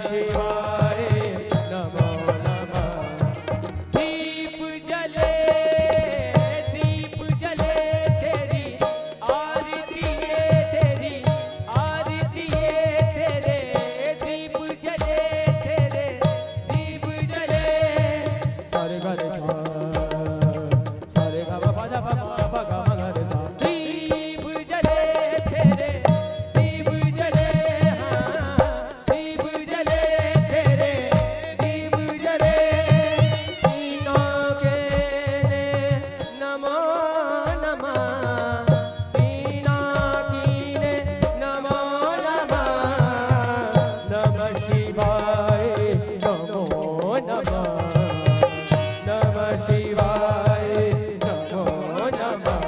शिवाय नमो नमः। दीप जले तेरी आरती ये तेरी आरती ये तेरे दीप जले तेरे दीप जले। सारे गा रे सा सारे गा मा पा धा पा मा गा मा गा रे सा। दीप जले तेरे दीप जले हाँ दीप जले तेरे दीप जले। तीनों के ने नमो नमः तीनों की ने नमो नमः। नमः शिवाय नमो नमः नमः शिवाय नमो नमः।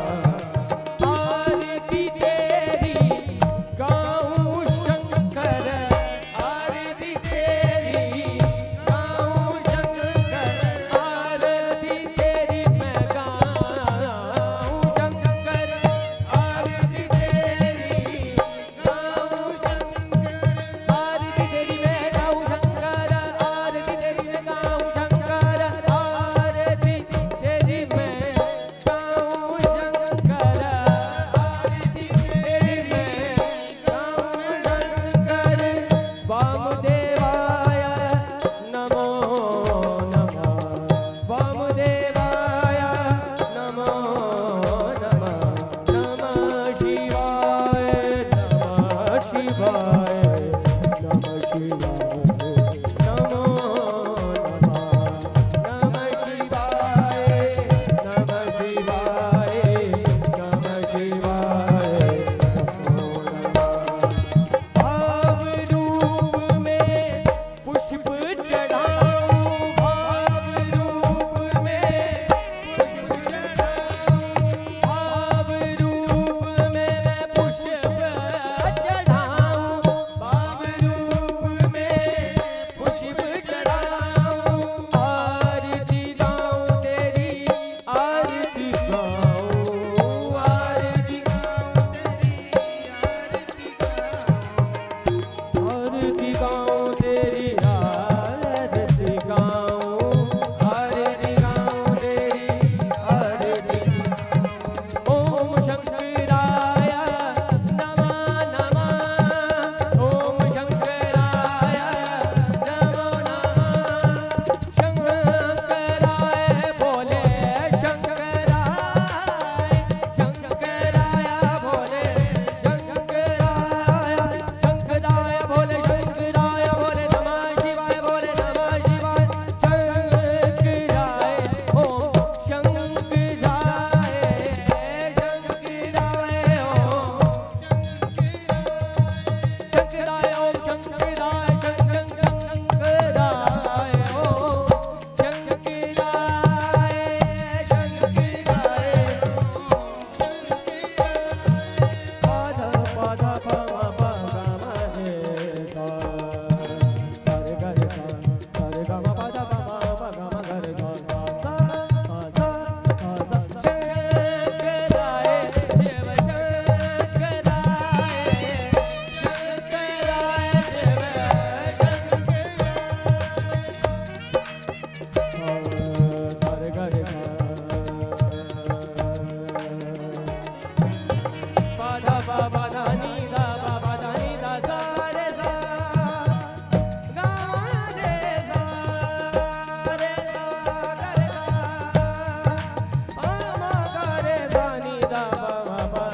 आरती तेरी गाऊं शंकर आरती तेरी गाऊं शंकर आरती तेरी मैं गाऊं शंकर आरती तेरी गाऊं शंकर आरती तेरी मैं गाऊं शंकर आरती तेरी मैं गाऊं शंकर आरती तेरी मैं गाऊं शंकर आरती तेरी मैं गाऊं शंकर। वामदेवाय नमो नमः वामदेवाय नमो नमः। नमः शिवाय नमः शिवाय नमः शिवाय नमो नमः। नमः शिवाय नमः शिवाय नमः शिवाय नमो नमः। भाव रूप में पुष्प चढ़ाऊं भाव रूप में पुष्प चढ़ाऊं भाव रूप में मैं पुष्प चढ़ाऊं भाव रूप में पुष्प चढ़ाऊं। आरती गाऊं तेरी आरती गाऊं आरती गाऊं तेरी आरती गाऊं आरती गाऊं तेरी आरती गाऊं आरती गाऊं तेरी आरती। ओम शंकराय नमः नमः ओम शंकराय नमो नमः। शंकराय भोले शंकराय शंकराय भोले शंकराय शंकराय भोले शंकराय भोले नमः शिवाय भोले नमः शिवाय शंकराय ओम शंकराय शंकराय ओम शंकराय ओम शंकराय शंकराय ओम शंकराय पाधा पाधा पमा पगा महे सा सारे गा रे सा सारे गा मा पाधा पमा पगा मा गा रे सा सा सा सा सा। शंकराय शिव शंकराय शंकराय शिव शंकराय सारे गा रे सा पाधा बाबा दानी दा बाबा दानी दा सा रे सा गा रे सा रे सा गा रे सा मा गा रे दानी दा बाबा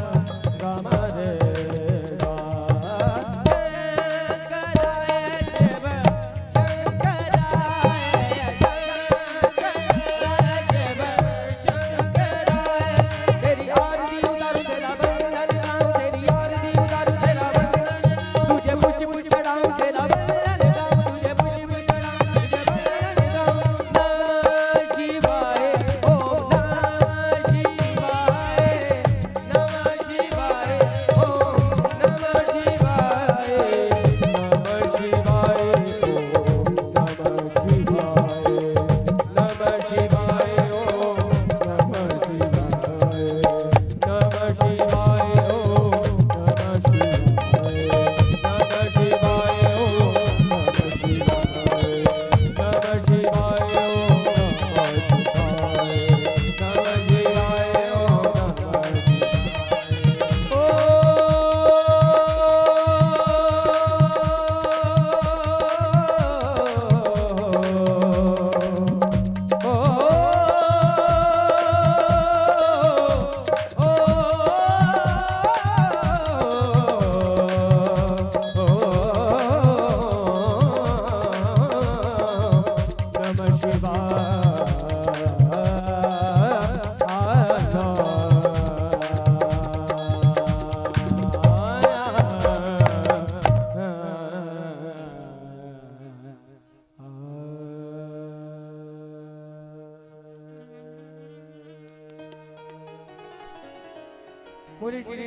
गा मा रे सा। शंकराय शिव शंकराय शंकराय शिव शंकराय। तेरी आरती उतारूं तेरा बंधन गाऊं तेरी आरती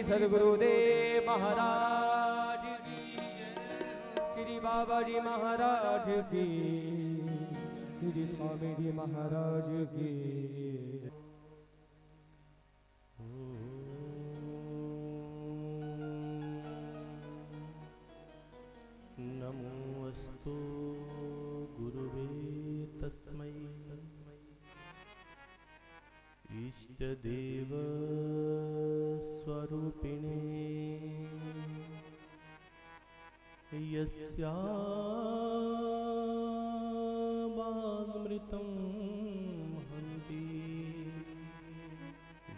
सद्गुरुदेव महाराज की, श्री बाबा जी महाराज की, श्री स्वामी जी महाराज की। नमोऽस्तु गुरुवे तस्मै इष्टदेव स्वरूपिणे यस्यामृतं हन्ति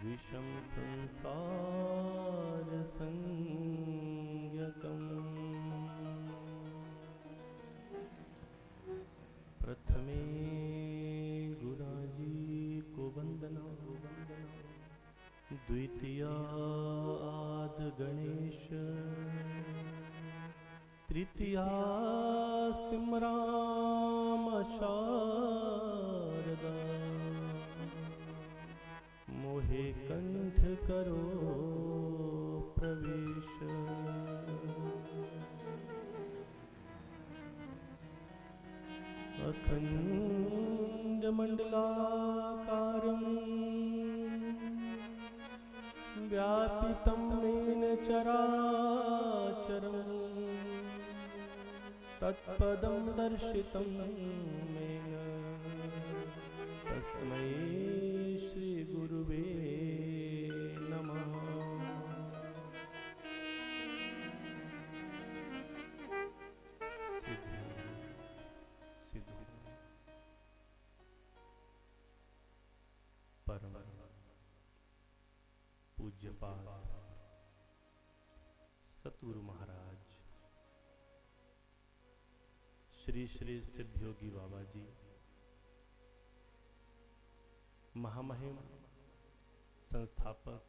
विषं संसार संज्ञकम्। प्रथमे गुराजी को वंदना, द्वितीया आद गणेश, तृतीया सिमराम शारदा, मोहे कंठ करो प्रवेश। अखंड मंडलाकारं व्यापितं येन चराचरं, तत्पदं दर्शितं येन तस्मै श्री गुरुवे नमः। परम पूज्यपाद सतगुरु महाराज श्री श्री सिद्धयोगी बाबा जी, महामहिम संस्थापक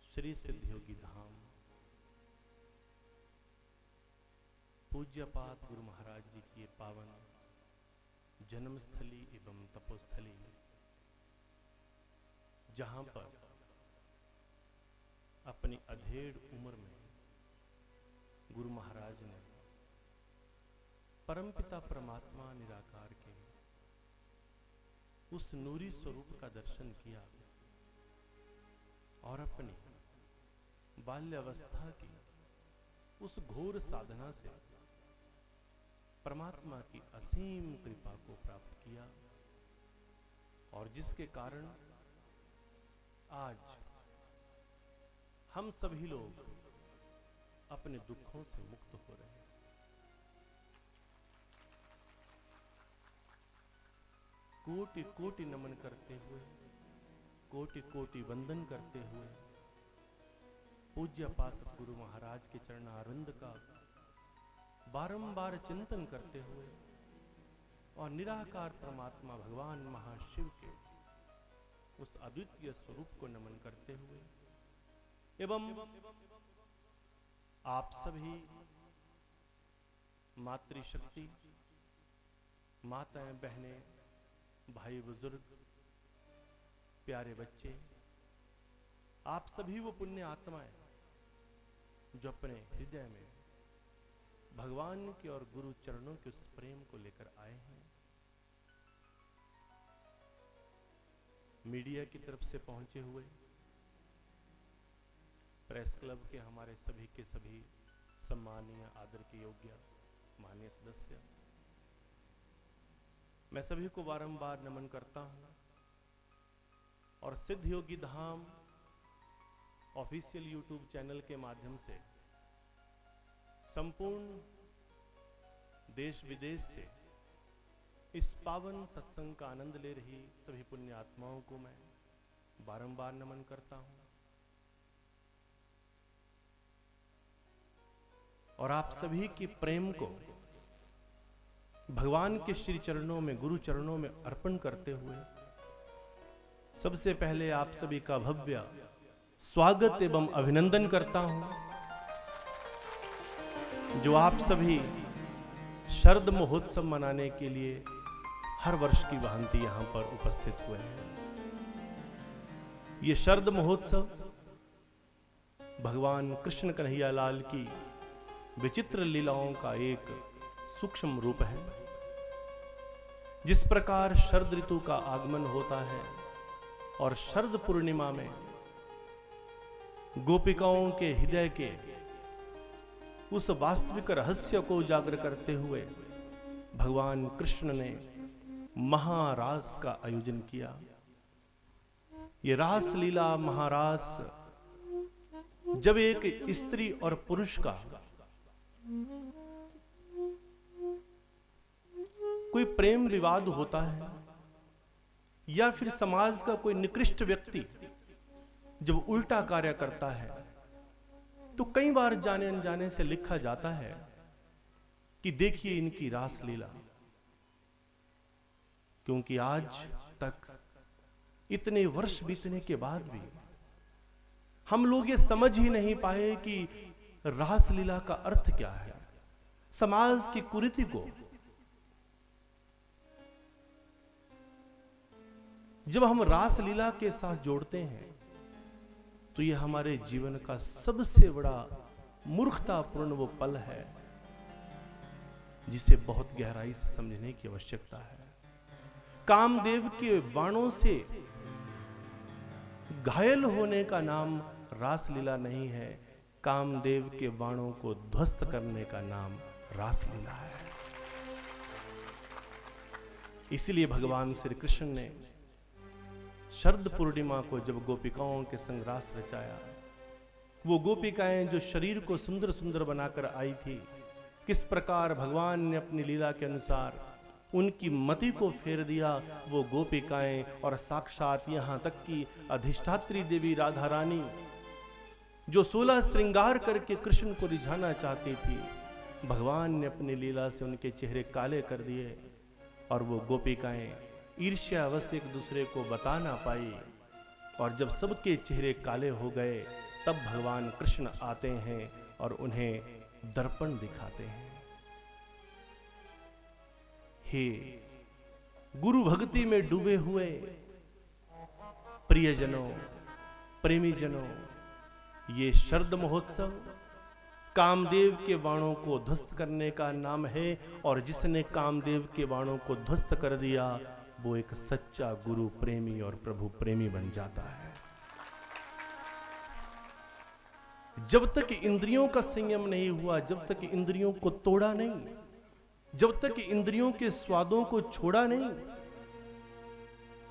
श्री सिद्धयोगी धाम, पूज्यपाद गुरु महाराज जी की पावन जन्मस्थली एवं तपोस्थली, जहां पर अपनी अधेड़ उम्र में गुरु महाराज ने परमपिता परमात्मा निराकार के उस नूरी स्वरूप का दर्शन किया और अपनी बाल्यावस्था की उस घोर साधना से परमात्मा की असीम कृपा को प्राप्त किया, और जिसके कारण आज हम सभी लोग अपने दुखों से मुक्त हो रहे हैं। कोटि कोटि नमन करते हुए, कोटि कोटि वंदन करते हुए पूज्य पासत गुरु महाराज के चरणारविंद का बारंबार चिंतन करते हुए और निराकार परमात्मा भगवान महाशिव के उस अद्वितीय स्वरूप को नमन करते हुए एवं आप सभी मातृशक्ति, माताएं, बहनें, भाई बुजुर्ग, प्यारे बच्चे, आप सभी वो पुण्य आत्माएं जो अपने हृदय में भगवान के और गुरु चरणों के उस प्रेम को लेकर आए हैं, मीडिया की तरफ से पहुंचे हुए प्रेस क्लब के हमारे सभी के सभी सम्मानीय आदर के योग्य माननीय सदस्य, मैं सभी को बारंबार नमन करता हूं और सिद्धयोगी धाम ऑफिशियल यूट्यूब चैनल के माध्यम से संपूर्ण देश विदेश से इस पावन सत्संग का आनंद ले रही सभी पुण्य आत्माओं को मैं बारंबार नमन करता हूं और आप सभी के प्रेम को भगवान के श्री चरणों में, गुरु चरणों में अर्पण करते हुए सबसे पहले आप सभी का भव्य स्वागत एवं अभिनंदन करता हूं, जो आप सभी शरद महोत्सव मनाने के लिए हर वर्ष की भांति यहां पर उपस्थित हुए हैं। ये शरद महोत्सव भगवान कृष्ण कन्हैया लाल की विचित्र लीलाओं का एक सूक्ष्म रूप है। जिस प्रकार शरद ऋतु का आगमन होता है और शरद पूर्णिमा में गोपिकाओं के हृदय के उस वास्तविक रहस्य को उजागर करते हुए भगवान कृष्ण ने महारास का आयोजन किया। ये रास लीला महारास जब एक स्त्री और पुरुष का कोई प्रेम विवाद होता है या फिर समाज का कोई निकृष्ट व्यक्ति जब उल्टा कार्य करता है तो कई बार जाने अनजाने से लिखा जाता है कि देखिए इनकी रास लीला। क्योंकि आज तक इतने वर्ष बीतने के बाद भी हम लोग ये समझ ही नहीं पाए कि रास लीला का अर्थ क्या है। समाज की कुरीति को जब हम रास लीला के साथ जोड़ते हैं तो यह हमारे जीवन का सबसे बड़ा मूर्खतापूर्ण वो पल है जिसे बहुत गहराई से समझने की आवश्यकता है। कामदेव के बाणों से घायल होने का नाम रासलीला नहीं है, कामदेव के बाणों को ध्वस्त करने का नाम रासलीला है। इसलिए भगवान श्री कृष्ण ने शरद पूर्णिमा को जब गोपिकाओं के संग रास रचाया, वो गोपिकाएं जो शरीर को सुंदर सुंदर बनाकर आई थी, किस प्रकार भगवान ने अपनी लीला के अनुसार उनकी मति को फेर दिया। वो गोपिकाएं और साक्षात यहां तक कि अधिष्ठात्री देवी राधा रानी जो 16 श्रृंगार करके कृष्ण को रिझाना चाहती थी, भगवान ने अपनी लीला से उनके चेहरे काले कर दिए और वो गोपिकाएं ईर्ष्यावश एक दूसरे को बता ना पाई। और जब सबके चेहरे काले हो गए तब भगवान कृष्ण आते हैं और उन्हें दर्पण दिखाते हैं। हे गुरु भक्ति में डूबे हुए प्रियजनों, प्रेमीजनों, ये शरद महोत्सव कामदेव के बाणों को ध्वस्त करने का नाम है और जिसने कामदेव के बाणों को ध्वस्त कर दिया वो एक सच्चा गुरु प्रेमी और प्रभु प्रेमी बन जाता है। जब तक इंद्रियों का संयम नहीं हुआ, जब तक इंद्रियों को तोड़ा नहीं, जब तक इंद्रियों के स्वादों को छोड़ा नहीं,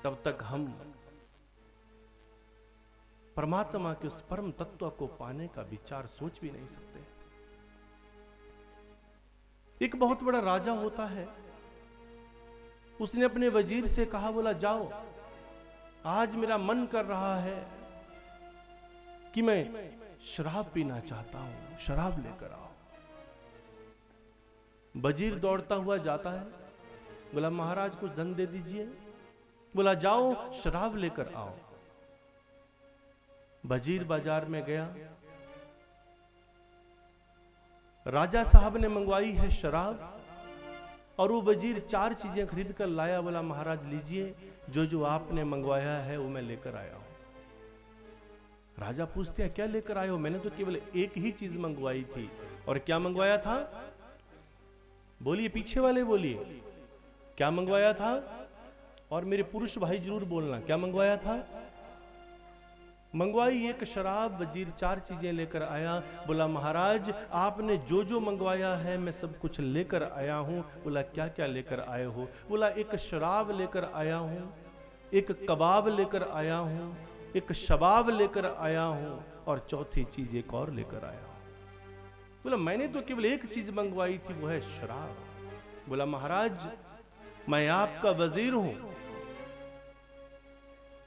तब तक हम परमात्मा के उस परम तत्व को पाने का विचार सोच भी नहीं सकते। एक बहुत बड़ा राजा होता है, उसने अपने वजीर से कहा, बोला जाओ आज मेरा मन कर रहा है कि मैं शराब पीना चाहता हूं, शराब लेकर आओ। वजीर दौड़ता हुआ जाता है, बोला महाराज कुछ धन दे दीजिए। बोला जाओ शराब लेकर आओ। वजीर बाजार में गया, राजा साहब ने मंगवाई है शराब और वो वजीर 4 चीजें खरीद कर लाया। बोला महाराज लीजिए, जो जो आपने मंगवाया है वो मैं लेकर आया हूं। राजा पूछते हैं क्या लेकर आए हो? मैंने तो केवल एक ही चीज मंगवाई थी। और क्या मंगवाया था? बोलिए, पीछे वाले बोलिए, क्या मंगवाया था? और मेरे पुरुष भाई जरूर बोलना, क्या मंगवाया था? मंगवाई एक शराब। वजीर 4 चीजें लेकर आया। बोला महाराज आपने जो जो मंगवाया है मैं सब कुछ लेकर आया हूं। बोला क्या क्या लेकर आए हो? बोला एक शराब लेकर आया हूं, एक कबाब लेकर आया हूं, एक शबाब लेकर आया हूं और चौथी चीज एक और लेकर आया हूं। बोला मैंने तो केवल एक चीज मंगवाई थी, वो है शराब। बोला महाराज मैं आपका वजीर हूं,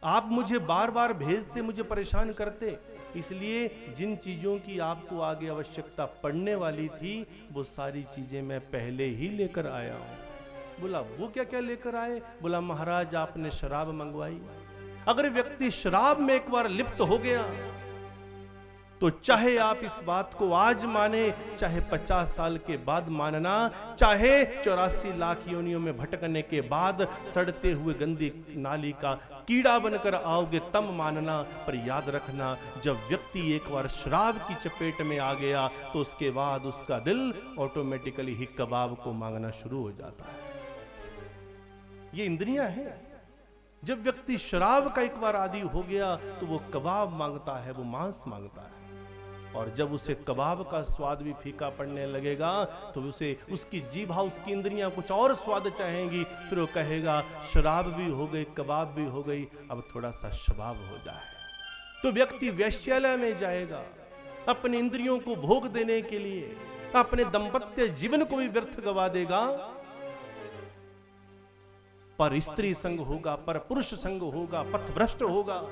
आप मुझे बार बार भेजते, मुझे परेशान करते, इसलिए जिन चीजों की आपको आगे आवश्यकता पड़ने वाली थी वो सारी चीजें मैं पहले ही लेकर आया हूं। बोला वो क्या क्या लेकर आए? बोला महाराज आपने शराब मंगवाई। अगर व्यक्ति शराब में एक बार लिप्त हो गया तो चाहे आप इस बात को आज माने, चाहे 50 साल के बाद मानना, चाहे 84 लाख योनियों में भटकने के बाद सड़ते हुए गंदी नाली का कीड़ा बनकर आओगे तब मानना, पर याद रखना जब व्यक्ति एक बार शराब की चपेट में आ गया तो उसके बाद उसका दिल ऑटोमेटिकली ही कबाब को मांगना शुरू हो जाता है। ये इंद्रियां हैं। जब व्यक्ति शराब का एक बार आदी हो गया तो वो कबाब मांगता है, वो मांस मांगता है। और जब उसे कबाब का स्वाद भी फीका पड़ने लगेगा तो उसे उसकी जीभा, उसकी इंद्रियां कुछ और स्वाद चाहेंगी। फिर वो कहेगा शराब भी हो गई, कबाब भी हो गई, अब थोड़ा सा शबाब हो जाए। तो व्यक्ति वेश्यालय में जाएगा अपनी इंद्रियों को भोग देने के लिए, अपने दाम्पत्य जीवन को भी व्यर्थ गवा देगा। पर स्त्री संग होगा, पर पुरुष संग होगा, पथभ्रष्ट होगा।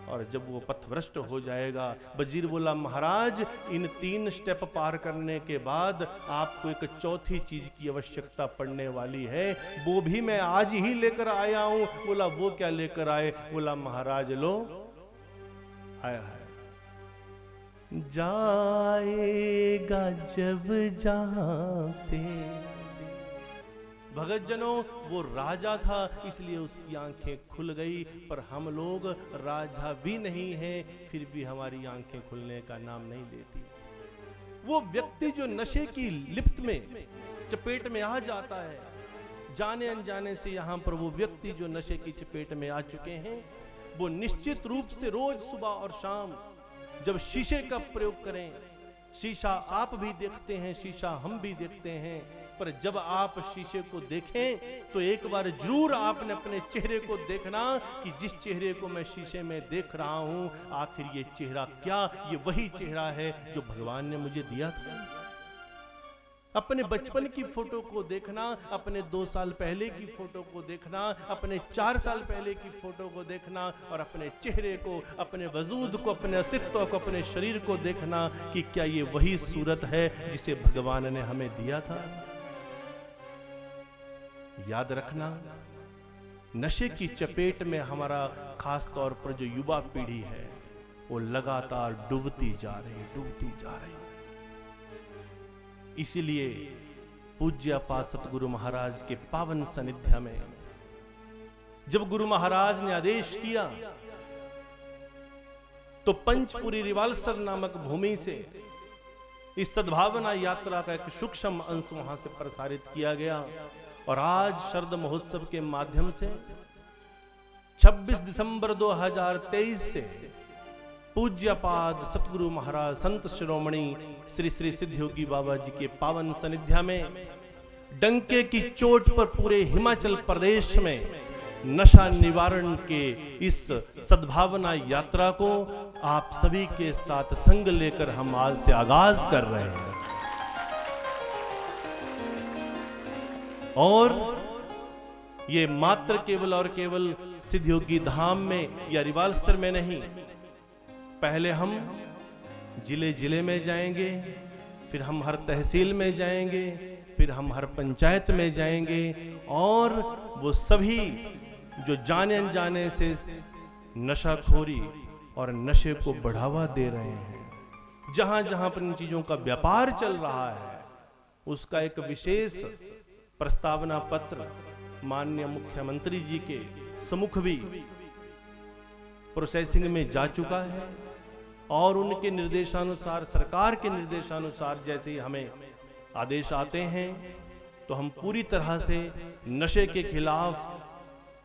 और जब वो पथभ्रष्ट हो जाएगा, वजीर बोला महाराज इन 3 स्टेप पार करने के बाद आपको एक चौथी चीज की आवश्यकता पड़ने वाली है, वो भी मैं आज ही लेकर आया हूं। बोला वो क्या लेकर आए? बोला महाराज लो। आया है, जाएगा जब जहां से। भगत जनों, वो राजा था इसलिए उसकी आंखें खुल गई, पर हम लोग राजा भी नहीं हैं, फिर भी हमारी आंखें खुलने का नाम नहीं लेती। वो व्यक्ति जो नशे की लिप्त में चपेट में आ जाता है, जाने अनजाने से यहां पर वो व्यक्ति जो नशे की चपेट में आ चुके हैं, वो निश्चित रूप से रोज सुबह और शाम जब शीशे का प्रयोग करें, शीशा आप भी देखते हैं, शीशा हम भी देखते हैं, पर जब आप शीशे को देखें तो एक बार जरूर आपने अपने चेहरे को देखना कि जिस चेहरे को मैं शीशे में देख रहा हूं, आखिर ये चेहरा क्या? ये वही चेहरा है जो भगवान ने मुझे दिया था। अपने बचपन की फोटो को देखना, अपने 2 साल पहले की फोटो को देखना, अपने 4 साल पहले की फोटो को देखना, और अपने चेहरे को, अपने वजूद को, अपने अस्तित्व को, अपने शरीर को देखना कि क्या ये वही सूरत है जिसे भगवान ने हमें दिया था। याद रखना, नशे की चपेट में हमारा खास तौर पर जो युवा पीढ़ी है वो लगातार डूबती जा रही, डूबती जा रही। इसीलिए पूज्य सतगुरु महाराज के पावन सानिध्य में जब गुरु महाराज ने आदेश किया तो पंचपुरी रिवालसर नामक भूमि से इस सद्भावना यात्रा का एक सूक्ष्म अंश वहां से प्रसारित किया गया। और आज शरद महोत्सव के माध्यम से 26 दिसंबर 2023 से पूज्यपाद सतगुरु महाराज संत शिरोमणि श्री श्री सिद्धयोगी बाबा जी के पावन सानिध्य में डंके की चोट पर पूरे हिमाचल प्रदेश में नशा निवारण के इस सद्भावना यात्रा को आप सभी के साथ संग लेकर हम आज से आगाज कर रहे हैं। और ये मात्र केवल और केवल सिद्धयोगी धाम में या रिवालसर में नहीं, पहले हम जिले जिले में जाएंगे, फिर हम हर तहसील में जाएंगे, फिर हम हर पंचायत में जाएंगे, और वो सभी जो जाने अनजाने से नशाखोरी और नशे को बढ़ावा दे रहे हैं, जहां जहां पर इन चीजों का व्यापार चल रहा है, उसका एक विशेष प्रस्तावना पत्र माननीय मुख्यमंत्री जी के सम्मुख भी प्रोसेसिंग में जा चुका है। और उनके निर्देशानुसार, सरकार के निर्देशानुसार जैसे ही हमें आदेश आते हैं तो हम पूरी तरह से नशे के खिलाफ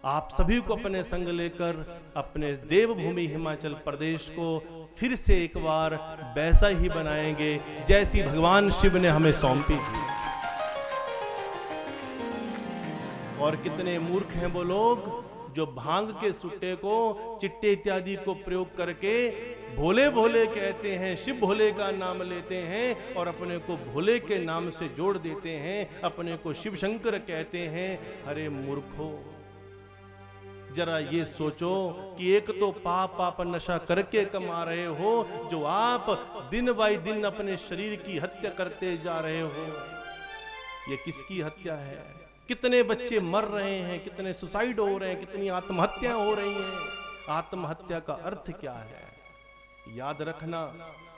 आप सभी को अपने संग लेकर अपने देवभूमि हिमाचल प्रदेश को फिर से एक बार वैसा ही बनाएंगे जैसी भगवान शिव ने हमें सौंपी थी। और कितने मूर्ख हैं वो लोग जो भांग के सुट्टे को, चिट्टे इत्यादि को प्रयोग करके भोले भोले कहते हैं, शिव भोले का नाम लेते हैं और अपने को भोले के नाम से जोड़ देते हैं, अपने को शिव शंकर कहते हैं। अरे मूर्खो, जरा ये सोचो कि एक तो पाप आप नशा करके कमा रहे हो, जो आप दिन बाई दिन अपने शरीर की हत्या करते जा रहे हो। ये किसकी हत्या है? कितने बच्चे मर रहे हैं, कितने सुसाइड हो रहे हैं, कितनी आत्महत्याएं हो रही हैं। आत्महत्या का अर्थ क्या है? याद रखना,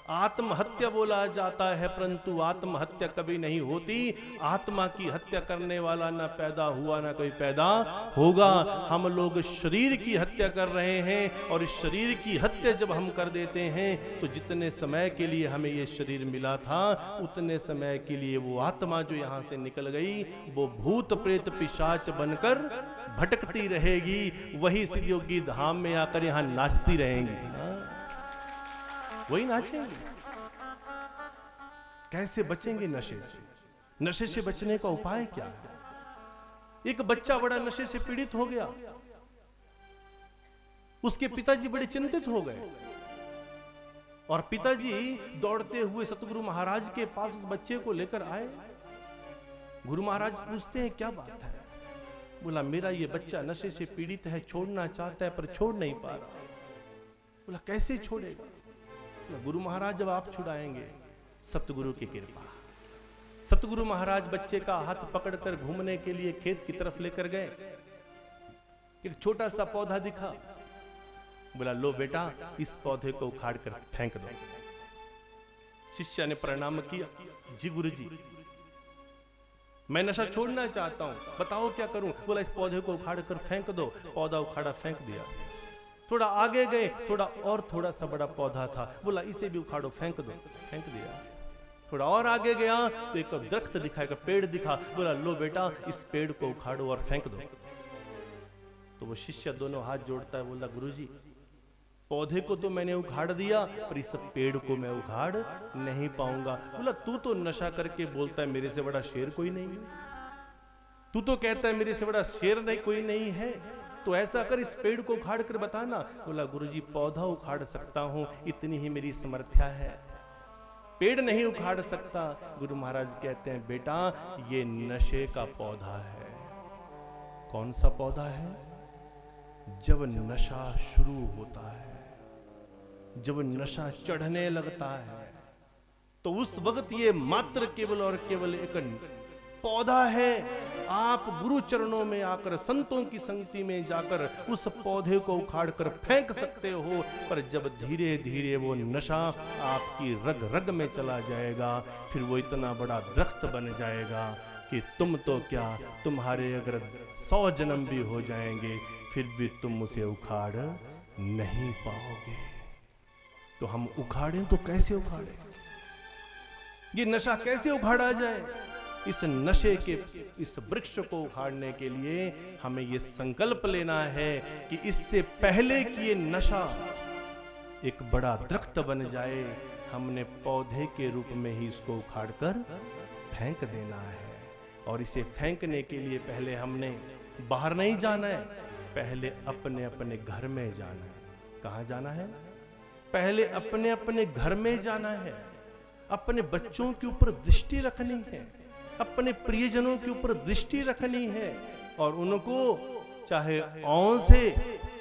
आत्महत्या बोला जाता है, परंतु आत्महत्या कभी नहीं होती। आत्मा की हत्या करने वाला ना पैदा हुआ ना कोई पैदा होगा। हम लोग शरीर की हत्या कर रहे हैं, और इस शरीर की हत्या जब हम कर देते हैं तो जितने समय के लिए हमें ये शरीर मिला था, उतने समय के लिए वो आत्मा जो यहाँ से निकल गई, वो भूत प्रेत पिशाच बनकर भटकती रहेगी। वही सिद्धयोगी धाम में आकर यहाँ नाचती रहेंगी, वही नाचेंगे। कैसे बचेंगे नशे से? नशे से बचने का उपाय क्या है? एक बच्चा बड़ा नशे से पीड़ित हो गया, उसके पिताजी बड़े चिंतित हो गए, और पिताजी दौड़ते हुए सतगुरु महाराज के पास उस बच्चे को लेकर आए। गुरु महाराज पूछते हैं क्या बात है? बोला मेरा ये बच्चा नशे से पीड़ित है, छोड़ना चाहता है पर छोड़ नहीं पा रहा। बोला कैसे छोड़ेगा? गुरु महाराज जब आप छुड़ाएंगे, सतगुरु की कृपा। सतगुरु महाराज बच्चे का हाथ पकड़कर घूमने के लिए खेत की तरफ लेकर गए। एक छोटा सा पौधा दिखा, बोला लो बेटा इस पौधे को उखाड़ कर फेंक दो। शिष्य ने प्रणाम किया, जी गुरु जी मैं नशा छोड़ना चाहता हूं, बताओ क्या करूं? बोला इस पौधे को उखाड़ कर फेंक दो। पौधा उखाड़ा फेंक दिया। थोड़ा आगे गए, थोड़ा सा बड़ा पौधा था, बोला इसे भी उखाड़ो फेंक दो, फेंक दिया। थोड़ा और आगे गया तो एक दरख्त दिखा, एक पेड़ दिखा, बोला लो बेटा इस पेड़ को उखाड़ो और फेंक दो। तो वो शिष्य दोनों हाथ जोड़ता है, बोला गुरुजी पौधे को तो मैंने उखाड़ दिया, पर इस पेड़ को मैं उखाड़ नहीं पाऊंगा। बोला तू तो नशा करके बोलता है मेरे से बड़ा शेर कोई नहीं है, तू तो कहता है मेरे से बड़ा शेर नहीं कोई नहीं है, तो ऐसा कर इस पेड़ को उखाड़ कर बताना। बोला गुरुजी पौधा उखाड़ सकता हूं, इतनी ही मेरी समर्थ्या है, पेड़ नहीं उखाड़ सकता। गुरु महाराज कहते हैं बेटा ये नशे का पौधा है। कौन सा पौधा है? जब नशा शुरू होता है, जब नशा चढ़ने लगता है, तो उस वक्त ये मात्र केवल और केवल एक पौधा है। आप गुरु चरणों में आकर, संतों की संगति में जाकर उस पौधे को उखाड़ कर फेंक सकते हो, पर जब धीरे धीरे वो नशा आपकी रग रग में चला जाएगा, फिर वो इतना बड़ा दरख्त बन जाएगा कि तुम तो क्या, तुम्हारे अगर 100 जन्म भी हो जाएंगे फिर भी तुम उसे उखाड़ नहीं पाओगे। तो हम उखाड़ें तो कैसे उखाड़ें? ये नशा कैसे उखाड़ा जाए? इस नशे के, इस वृक्ष को उखाड़ने के लिए हमें ये संकल्प लेना है कि इससे पहले कि ये नशा एक बड़ा दरख्त बन जाए, हमने पौधे के रूप में ही इसको उखाड़कर फेंक देना है। और इसे फेंकने के लिए पहले हमने बाहर नहीं जाना है, पहले अपने अपने घर में जाना है। कहाँ जाना है? पहले अपने अपने घर में जाना है। अपने बच्चों के ऊपर दृष्टि रखनी है, अपने प्रियजनों के ऊपर दृष्टि रखनी है, और उनको चाहे औं से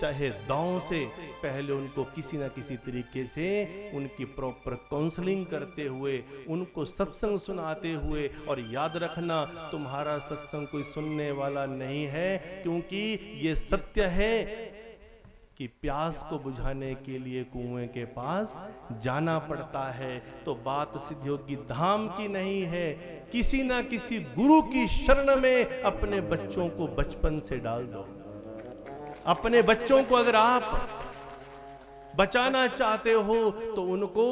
चाहे दांव से पहले उनको किसी ना किसी तरीके से उनकी प्रॉपर काउंसलिंग करते हुए, उनको सत्संग सुनाते हुए। और याद रखना तुम्हारा सत्संग कोई सुनने वाला नहीं है, क्योंकि ये सत्य है कि प्यास को बुझाने के लिए कुएं के पास जाना पड़ता है। तो बात सिद्धयोगी धाम की नहीं है, किसी ना किसी गुरु की शरण में अपने बच्चों को बचपन से डाल दो। अपने बच्चों को अगर आप बचाना चाहते हो तो उनको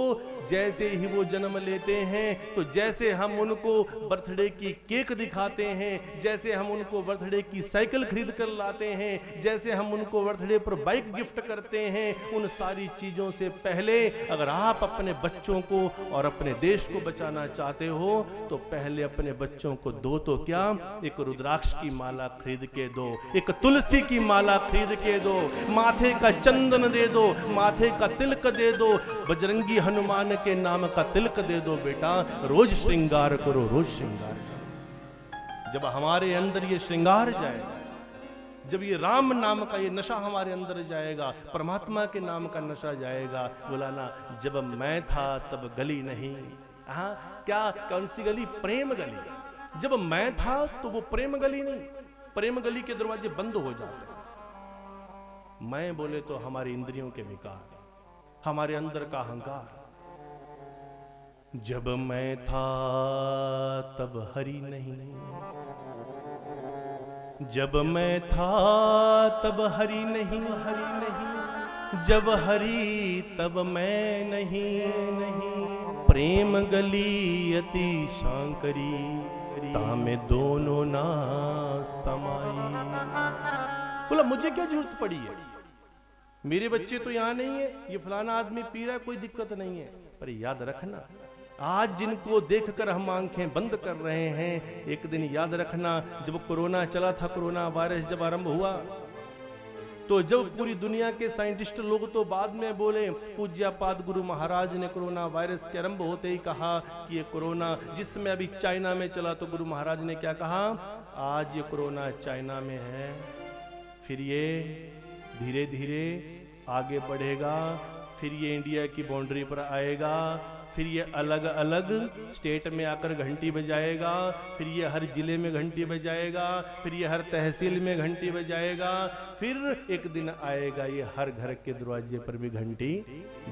जैसे ही वो जन्म लेते हैं, तो जैसे हम उनको बर्थडे की केक दिखाते हैं, जैसे हम उनको बर्थडे की साइकिल खरीद कर लाते हैं, जैसे हम उनको बर्थडे पर बाइक गिफ्ट करते हैं, उन सारी चीजों से पहले अगर आप अपने बच्चों को और अपने देश को बचाना चाहते हो तो पहले अपने बच्चों को दो तो क्या, एक रुद्राक्ष की माला खरीद के दो, एक तुलसी की माला खरीद के दो, माथे का चंदन दे दो, माथे का तिलक दे दो, बजरंगी हनुमान के नाम का तिलक दे दो। बेटा रोज श्रृंगार करो, रोज श्रृंगार करो। जब हमारे अंदर ये श्रृंगार जाएगा, जब ये राम नाम का ये नशा हमारे अंदर जाएगा, परमात्मा के नाम का नशा जाएगा, बोला ना जब मैं था तब गली नहीं। हाँ क्या, कौन सी गली? प्रेम गली। जब मैं था तो वो प्रेम गली नहीं, प्रेम गली के दरवाजे बंद हो जाते। मैं बोले तो हमारी इंद्रियों के विकार, हमारे अंदर का अहंकार, जब मैं था तब हरि नहीं, जब मैं था तब हरि नहीं, जब हरि तब मैं नहीं, प्रेम गली अति शांकरी, तामे दोनों ना समाई। बोला मुझे क्या जरूरत पड़ी है, मेरे बच्चे तो यहाँ नहीं है, ये फलाना आदमी पी रहा है, कोई दिक्कत नहीं है। पर याद रखना, आज जिनको देखकर हम आंखें बंद कर रहे हैं, एक दिन याद रखना जब कोरोना चला था, कोरोना वायरस जब आरंभ हुआ, तो जब पूरी दुनिया के साइंटिस्ट लोग तो बाद में बोले, पूज्यपाद गुरु महाराज ने कोरोना वायरस के आरंभ होते ही कहा कि ये कोरोना जिसमें अभी चाइना में चला, तो गुरु महाराज ने क्या कहा, आज ये कोरोना चाइना में है, फिर ये धीरे धीरे आगे बढ़ेगा, फिर ये इंडिया की बाउंड्री पर आएगा, फिर ये अलग अलग स्टेट में आकर घंटी बजाएगा, फिर ये हर जिले में घंटी बजाएगा, फिर ये हर तहसील में घंटी बजाएगा, फिर एक दिन आएगा ये हर घर के दरवाजे पर भी घंटी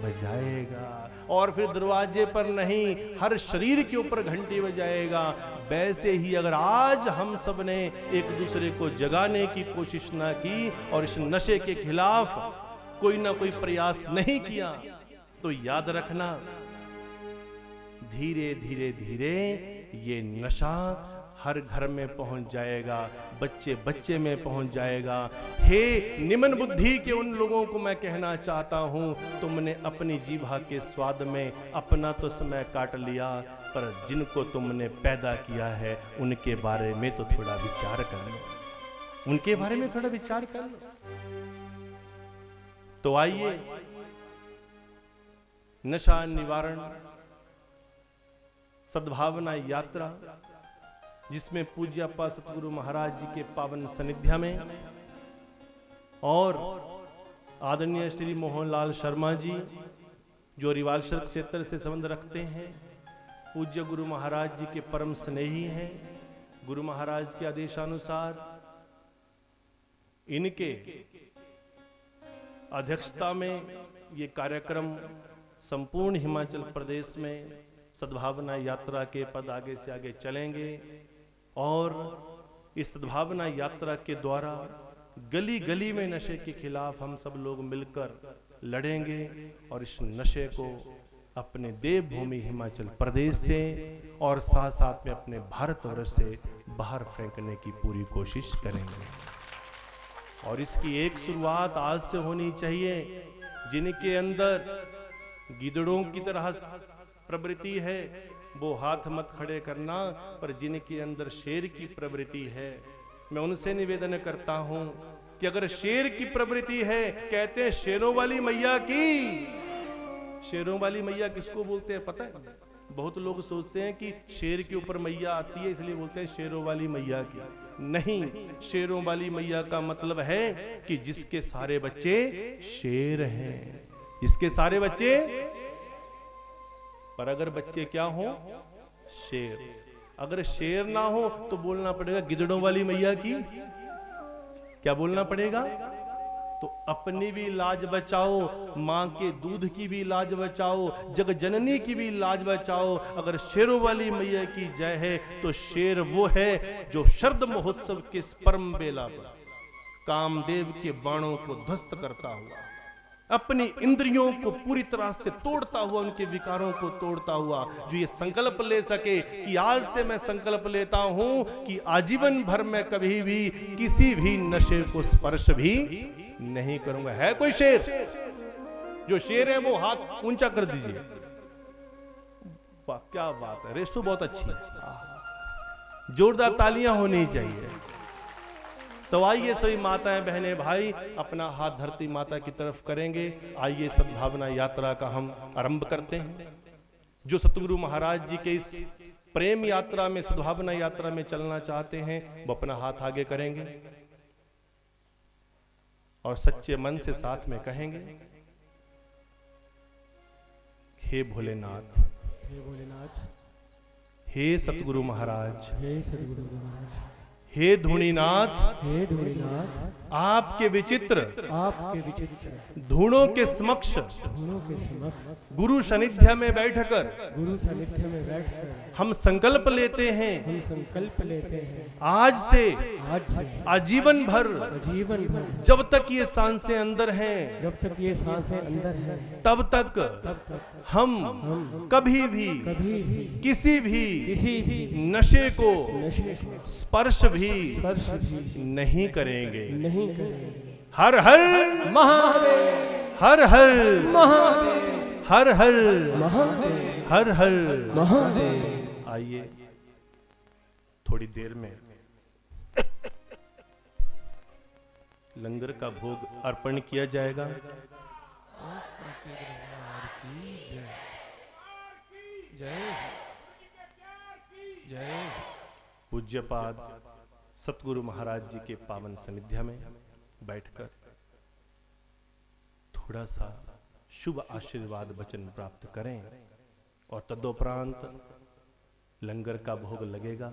बजाएगा, और फिर दरवाजे पर नहीं हर शरीर के ऊपर घंटी बजाएगा। वैसे ही अगर आज हम सब ने एक दूसरे को जगाने की कोशिश ना की और इस नशे के खिलाफ कोई ना कोई प्रयास नहीं किया, तो याद रखना धीरे धीरे धीरे ये नशा हर घर में पहुंच जाएगा, बच्चे बच्चे में पहुंच जाएगा। हे निम्न बुद्धि के उन लोगों को मैं कहना चाहता हूं, तुमने अपनी जीभा के स्वाद में अपना तो समय काट लिया, पर जिनको तुमने पैदा किया है उनके बारे में तो थोड़ा विचार कर लो, उनके बारे में थोड़ा विचार कर लो। तो आइए नशा निवारण सद्भावना यात्रा, जिसमें पूज्यपाद सतगुरु महाराज जी के पावन सानिध्य में और आदरणीय श्री मोहनलाल शर्मा जी जो रिवालसर क्षेत्र से संबंध रखते हैं, पूज्य गुरु महाराज जी के परम स्नेही हैं, गुरु महाराज के आदेशानुसार इनके अध्यक्षता में ये कार्यक्रम संपूर्ण हिमाचल प्रदेश में सद्भावना यात्रा के पद आगे से आगे चलेंगे, और इस सद्भावना यात्रा के द्वारा गली गली में नशे के खिलाफ हम सब लोग मिलकर लड़ेंगे और इस नशे को अपने देवभूमि हिमाचल प्रदेश से और साथ साथ में अपने भारतवर्ष से बाहर फेंकने की पूरी कोशिश करेंगे। और इसकी एक शुरुआत आज से होनी चाहिए। जिनके अंदर गिदड़ों की तरह प्रवृत्ति है वो हाथ मत खड़े करना, पर जिनके अंदर शेर की प्रवृत्ति है मैं उनसे निवेदन करता हूं कि अगर शेर की प्रवृत्ति है, कहते हैं शेरों वाली मैया की, शेरों वाली मैया किसको बोलते हैं पता है? बहुत लोग सोचते हैं कि शेर के ऊपर मैया आती है इसलिए बोलते हैं शेरों वाली मैया की। नहीं, शेरों वाली मैया का मतलब है कि जिसके सारे बच्चे शेर हैं, जिसके सारे बच्चे, पर अगर बच्चे क्या हो? शेर। अगर शेर ना हो तो बोलना पड़ेगा गिदड़ों वाली मैया की। क्या बोलना पड़ेगा? तो अपनी भी लाज बचाओ, मां के दूध की भी लाज बचाओ, जग जननी की भी लाज बचाओ। अगर शेरों वाली मैया की जय है तो शेर वो है जो शरद महोत्सव के परम बेला पर कामदेव के बाणों को ध्वस्त करता हुआ, अपनी इंद्रियों को पूरी तरह से तोड़ता हुआ, उनके विकारों को तोड़ता हुआ, जो ये संकल्प ले सके कि आज से मैं संकल्प लेता हूं कि आजीवन भर में कभी भी किसी भी नशे को स्पर्श भी नहीं करूंगा। है कोई शेर? जो शेर है वो हाथ ऊंचा कर दीजिए। वाह क्या बात है, रेशो बहुत अच्छी है, जोरदार तालियां होनी चाहिए। तो आइए सभी माताएं बहनें भाई अपना हाथ धरती माता की तरफ करेंगे। आइए सद्भावना यात्रा का हम आरंभ करते हैं। जो सतगुरु महाराज जी के इस प्रेम यात्रा में, सद्भावना यात्रा में चलना चाहते हैं वो अपना हाथ आगे करेंगे और सच्चे मन से साथ में कहेंगे, हे भोलेनाथ, हे भोलेनाथ, हे सतगुरु महाराज, हे सतगुरु महाराज, हे धूणीनाथ, हे धूणीनाथ, आपके विचित्र धूणों के समक्ष गुरु सानिध्य में बैठकर हम संकल्प लेते हैं आज से आजीवन भर जब तक ये सांसें अंदर हैं तब तक हम कभी भी किसी भी नशे को स्पर्श भी नहीं करेंगे। हर हर महादेव, हर हर महादेव, हर हर महादेव, हर हर महादेव। आइए थोड़ी देर में लंगर का भोग अर्पण किया जाएगा। पूज्यपाद सतगुरु महाराज जी के पावन सानिध्य में बैठकर थोड़ा सा शुभ आशीर्वाद वचन प्राप्त करें और तदोपरांत लंगर का भोग लगेगा।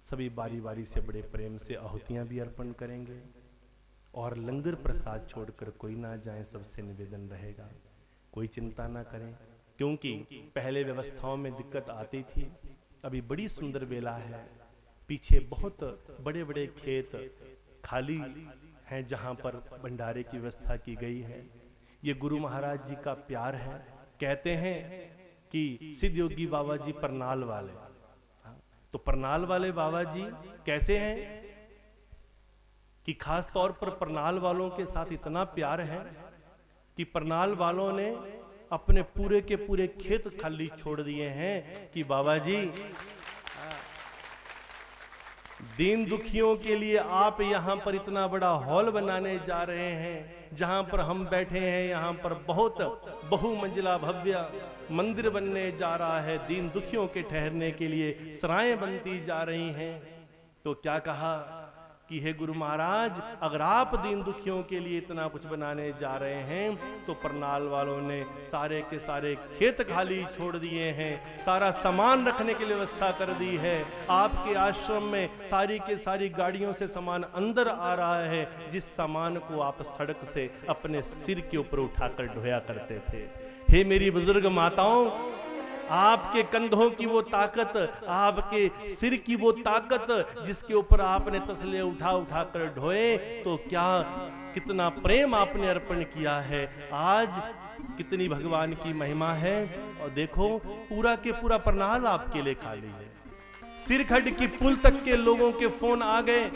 सभी बारी बारी से बड़े प्रेम से आहुतियां भी अर्पण करेंगे और लंगर प्रसाद छोड़कर कोई ना जाए, सबसे निवेदन रहेगा। कोई चिंता ना करें, क्योंकि पहले व्यवस्थाओं में दिक्कत आती थी। अभी बड़ी सुंदर बेला है, पीछे बहुत बड़े बड़े खेत खाली हैं जहां पर भंडारे की व्यवस्था की गई है। ये गुरु महाराज जी का प्यार है। कहते हैं कि सिद्ध योगी बाबा जी परनाल वाले, तो परनाल वाले बाबा जी कैसे हैं कि खास तौर पर परनाल वालों के साथ इतना प्यार है कि परनाल वालों ने अपने पूरे के पूरे खेत खाली छोड़ दिए हैं कि बाबा जी दीन दुखियों के लिए आप यहाँ पर इतना बड़ा हॉल बनाने जा रहे हैं। जहाँ पर हम बैठे हैं यहाँ पर बहुत बहुमंजिला भव्य मंदिर बनने जा रहा है। दीन दुखियों के ठहरने के लिए सराएं बनती जा रही हैं। तो क्या कहा कि हे गुरु महाराज, अगर आप दीन दुखियों के लिए इतना कुछ बनाने जा रहे हैं तो परनाल वालों ने सारे के सारे खेत खाली छोड़ दिए हैं, सारा सामान रखने की व्यवस्था कर दी है। आपके आश्रम में सारी के सारी गाड़ियों से सामान अंदर आ रहा है, जिस सामान को आप सड़क से अपने सिर के ऊपर उठाकर ढोया करते थे। हे मेरी बुजुर्ग माताओं, आपके कंधों की वो ताकत, आपके सिर की वो ताकत जिसके ऊपर आपने तसले उठा उठा कर ढोए, तो क्या कितना प्रेम आपने अर्पण किया है। आज कितनी भगवान की महिमा है। और देखो पूरा के पूरा परनाल आपके लिए खाली है। सिरखड की पुल तक के लोगों के फोन आ गए।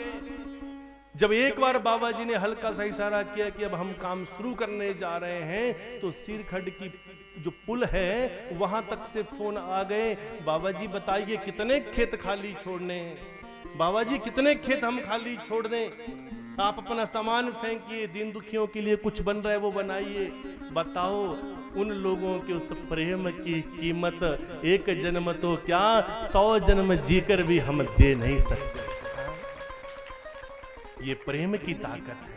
जब एक बार बाबा जी ने हल्का सा इशारा किया कि अब हम काम शुरू करने जा रहे हैं, तो सिरखड की जो पुल है वहां तक से फोन आ गए। बाबा जी बताइए कितने खेत खाली छोड़ने, बाबा जी कितने खेत हम खाली छोड़ दें। आप अपना सामान फेंकिए, दीन दुखियों के लिए कुछ बन रहा है वो बनाइए। बताओ उन लोगों के उस प्रेम की कीमत एक जन्म तो क्या 100 जन्म जीकर भी हम दे नहीं सकते। ये प्रेम की ताकत है,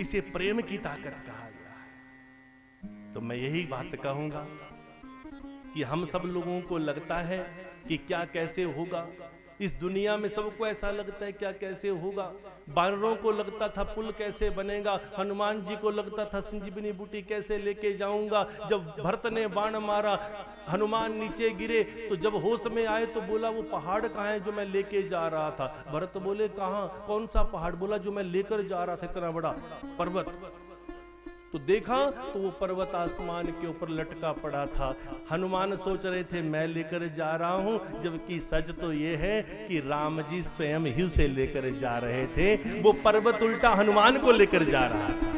इसे प्रेम की ताकत कहा गया है। तो मैं यही बात कहूंगा कि हम सब लोगों को लगता है कि क्या कैसे होगा इस दुनिया में। सबको ऐसा लगता है क्या कैसे होगा। बानरों को लगता था पुल कैसे बनेगा, हनुमान जी को लगता था संजीवनी बूटी कैसे लेके जाऊंगा। जब भरत ने बाण मारा, हनुमान नीचे गिरे, तो जब होश में आए तो बोला वो पहाड़ कहाँ है जो मैं लेके जा रहा था। भरत बोले कहाँ, कौन सा पहाड़। बोला जो मैं लेकर जा रहा था, इतना बड़ा पर्वत। तो देखा तो वो पर्वत आसमान के ऊपर लटका पड़ा था। हनुमान सोच रहे थे मैं लेकर जा रहा हूं, जबकि सच तो ये है कि राम जी स्वयं ही उसे लेकर जा रहे थे। वो पर्वत उल्टा हनुमान को लेकर जा रहा था।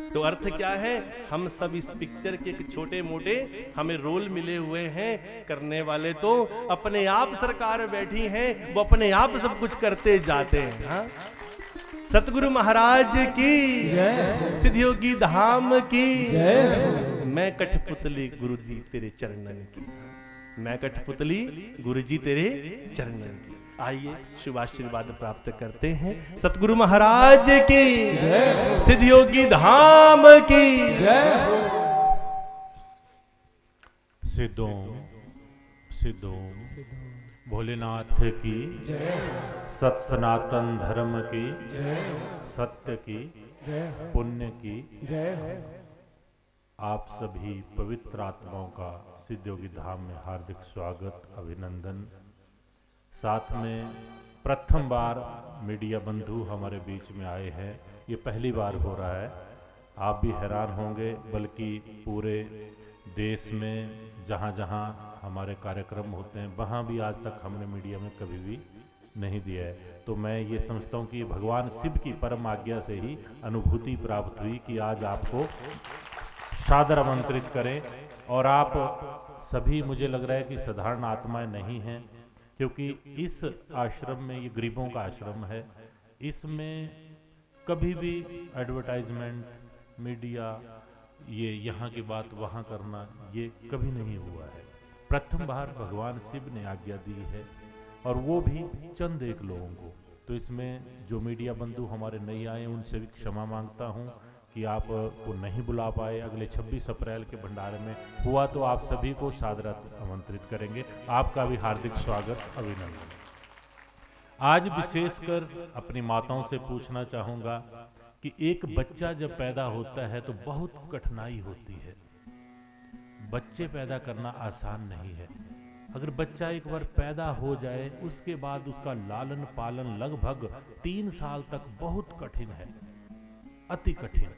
तो अर्थ क्या है, हम सब इस पिक्चर के छोटे मोटे हमें रोल मिले हुए हैं। करने वाले तो अपने आप सरकार बैठी हैं, वो अपने आप सब कुछ करते जाते हैं। हाँ? सतगुरु महाराज की, सिद्ध योगी धाम की, मैं कठपुतली गुरु जी तेरे चरणन की, मैं कठपुतली गुरु जी तेरे चरणन की। आइए शुभ आशीर्वाद प्राप्त करते हैं। सतगुरु महाराज की, सिद्ध योगी धाम की। सिद्धों सिद्धो भोलेनाथ की जय सत सनातन धर्म की जय सत्य की जय पुण्य की जय आप सभी पवित्र आत्माओं का सिद्धयोगी धाम में हार्दिक स्वागत अभिनंदन। साथ में प्रथम बार मीडिया बंधु हमारे बीच में आए हैं, ये पहली बार हो रहा है। आप भी हैरान होंगे, बल्कि पूरे देश में जहाँ जहाँ हमारे कार्यक्रम होते हैं वहाँ भी आज तक हमने मीडिया में कभी भी नहीं दिया है। तो मैं ये समझता हूँ कि भगवान शिव की परम आज्ञा से ही अनुभूति प्राप्त हुई कि आज आपको सादर आमंत्रित करें। और आप सभी, मुझे लग रहा है कि साधारण आत्माएं नहीं हैं, क्योंकि इस आश्रम में, ये गरीबों का आश्रम है, इसमें कभी भी एडवर्टाइजमेंट, मीडिया, ये यहाँ की बात वहाँ करना, ये कभी नहीं हुआ है। प्रथम बार भगवान शिव ने आज्ञा दी है, और वो भी चंद एक लोगों को। तो इसमें जो मीडिया बंधु हमारे नहीं आए उनसे भी क्षमा मांगता हूँ कि आप को नहीं बुला पाए। अगले 26 अप्रैल के भंडारे में हुआ तो आप सभी को सादर आमंत्रित करेंगे। आपका भी हार्दिक स्वागत अभिनंदन। आज विशेषकर अपनी माताओं से पूछना चाहूँगा कि एक बच्चा जब पैदा होता है तो बहुत कठिनाई होती है। बच्चे पैदा करना आसान नहीं है। अगर बच्चा एक बार पैदा हो जाए, उसके बाद उसका लालन पालन लगभग 3 साल तक बहुत कठिन है, अति कठिन।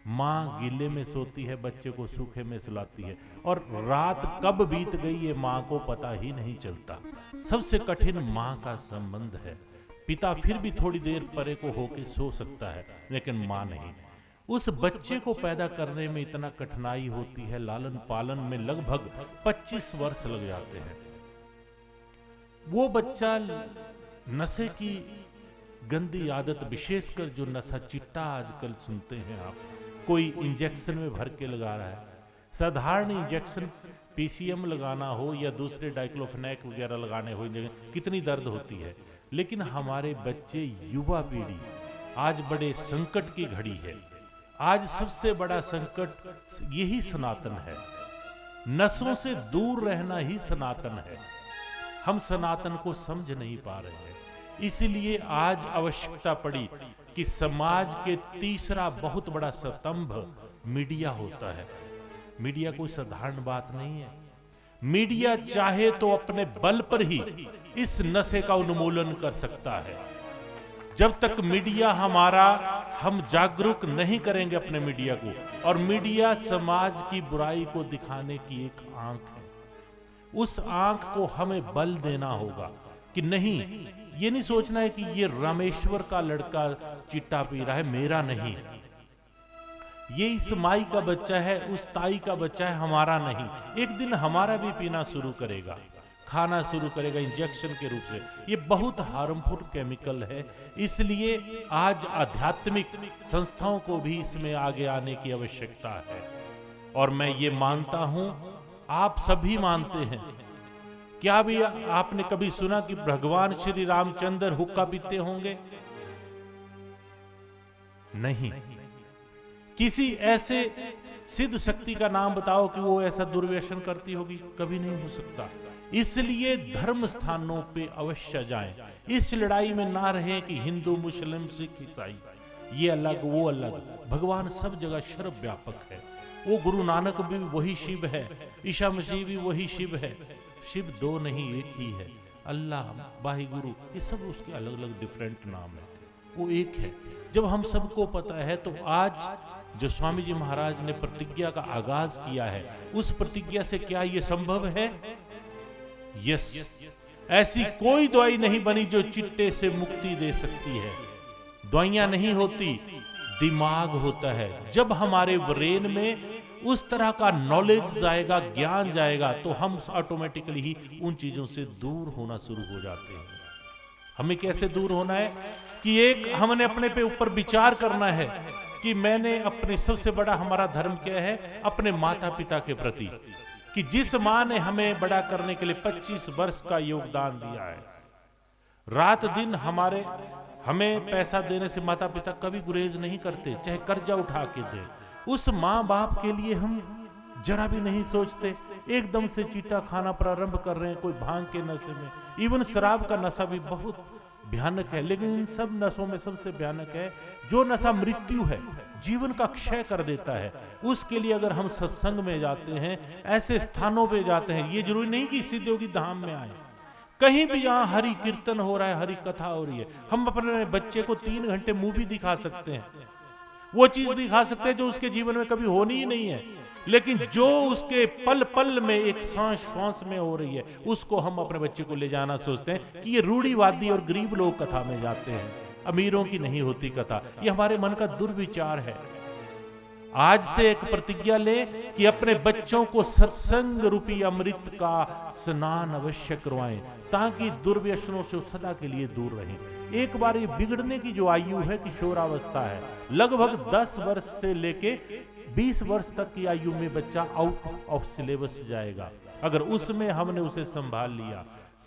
माँ गीले में सोती है, बच्चे को सूखे में सुलाती है, और रात कब बीत गई ये माँ को पता ही नहीं चलता। सबसे कठिन माँ का संबंध है। पिता फिर भी थोड़ी देर परे को होके सो सकता है, लेकिन माँ नहीं। उस बच्चे को पैदा करने में इतना कठिनाई होती है, लालन पालन में लगभग 25 वर्ष लग जाते हैं। वो बच्चा नशे की गंदी आदत, विशेषकर जो नशा चिट्टा आजकल सुनते हैं आप, कोई इंजेक्शन में भर के लगा रहा है। साधारण इंजेक्शन पीसीएम लगाना हो या दूसरे डाइक्लोफेनेक वगैरह लगाने हो, कितनी दर्द होती है। लेकिन हमारे बच्चे, युवा पीढ़ी आज बड़े संकट की घड़ी है। आज सबसे बड़ा संकट यही सनातन है। नशों से दूर रहना ही सनातन है। हम सनातन को समझ नहीं पा रहे हैं। इसलिए आज आवश्यकता पड़ी कि समाज के तीसरा बहुत बड़ा स्तंभ मीडिया होता है। मीडिया कोई साधारण बात नहीं है। मीडिया चाहे तो अपने बल पर ही इस नशे का उन्मूलन कर सकता है। जब तक मीडिया हमारा, हम जागरूक नहीं करेंगे अपने मीडिया को, और मीडिया समाज की बुराई को दिखाने की एक आंख है। उस आंख को हमें बल देना होगा कि नहीं, ये नहीं सोचना है कि ये रामेश्वर का लड़का चिट्टा पी रहा है, मेरा नहीं। ये इस माई का बच्चा है, उस ताई का बच्चा है, हमारा नहीं। एक दिन हमारा भी पीना शुरू करेगा, खाना शुरू करेगा इंजेक्शन के रूप से। ये बहुत हार्मफुल केमिकल है। इसलिए आज आध्यात्मिक संस्थाओं को भी इसमें आगे आने की आवश्यकता है। और मैं ये मानता हूं, आप सभी मानते हैं। क्या भी आपने कभी सुना कि भगवान श्री रामचंद्र हुक्का पीते होंगे? नहीं। किसी ऐसे सिद्ध शक्ति का नाम बताओ कि वो ऐसा दुर्व्यसन करती होगी? कभी नहीं हो सकता। इसलिए धर्म स्थानों पे अवश्य जाएं। इस लड़ाई में ना रहें कि हिंदू, मुस्लिम, सिख, ईसाई, ये अलग वो अलग। भगवान सब जगह सर्वव्यापक है। वो गुरु नानक भी वही शिव है, ईसा मसीह भी वही शिव है। शिव दो नहीं, एक ही है। अल्लाह, वाहिगुरु, ये सब उसके अलग अलग डिफरेंट नाम है, वो एक है। जब हम सबको पता है तो आज जो स्वामी जी महाराज ने प्रतिज्ञा का आगाज किया है, उस प्रतिज्ञा से क्या ये संभव है? यस। ऐसी कोई दवाई नहीं बनी जो चिट्टे से मुक्ति दे सकती है। दवाइयां नहीं होती, दिमाग होता है। जब हमारे ब्रेन में उस तरह का नॉलेज जाएगा, ज्ञान जाएगा, तो हम ऑटोमेटिकली ही उन चीजों से दूर होना शुरू हो जाते हैं। हमें कैसे दूर होना है कि एक हमने अपने पे ऊपर विचार करना है कि मैंने अपने, सबसे बड़ा हमारा धर्म क्या है? अपने माता पिता के प्रति, कि जिस मां ने हमें बड़ा करने के लिए 25 वर्ष का योगदान दिया है, रात दिन हमें पैसा देने से माता पिता कभी गुरेज नहीं करते, चाहे कर्जा उठा के दे। उस माँ बाप के लिए हम जरा भी नहीं सोचते एकदम से चीटा खाना प्रारंभ कर रहे हैं, कोई भांग के नशे में, इवन शराब का नशा भी बहुत भयानक है। लेकिन इन सब नशों में सबसे भयानक है जो नशा मृत्यु है, जीवन का क्षय कर देता है। उसके लिए अगर हम सत्संग में जाते हैं, ऐसे स्थानों पे जाते हैं, ये जरूरी नहीं कि सिद्ध योगी धाम में आए, कहीं भी जहां हरि कीर्तन हो रहा है, हरि कथा हो रही है, हम अपने बच्चे को 3 घंटे मूवी दिखा सकते हैं, वो चीज दिखा सकते हैं जो उसके जीवन में कभी होनी ही नहीं है, लेकिन जो उसके पल पल में एक सांस श्वास में हो रही है, उसको हम अपने बच्चे को ले जाना सोचते हैं कि ये रूढ़िवादी और गरीब लोग कथा में जाते हैं, अमीरों की नहीं होती कथा। ये हमारे मन का दुर्विचार है। आज से एक प्रतिज्ञा ले कि अपने बच्चों को सत्संग रूपी अमृत का स्नान अवश्य करवाएं, ताकि दुर्व्यसनों से सदा के लिए दूर रहें। एक बार ये बिगड़ने की जो आयु है, किशोरावस्था है, लगभग 10 वर्ष से लेके 20 वर्ष तक की आयु में बच्चा आउट ऑफ सिलेबस जाएगा। अगर उसमें हमने उसे संभाल लिया,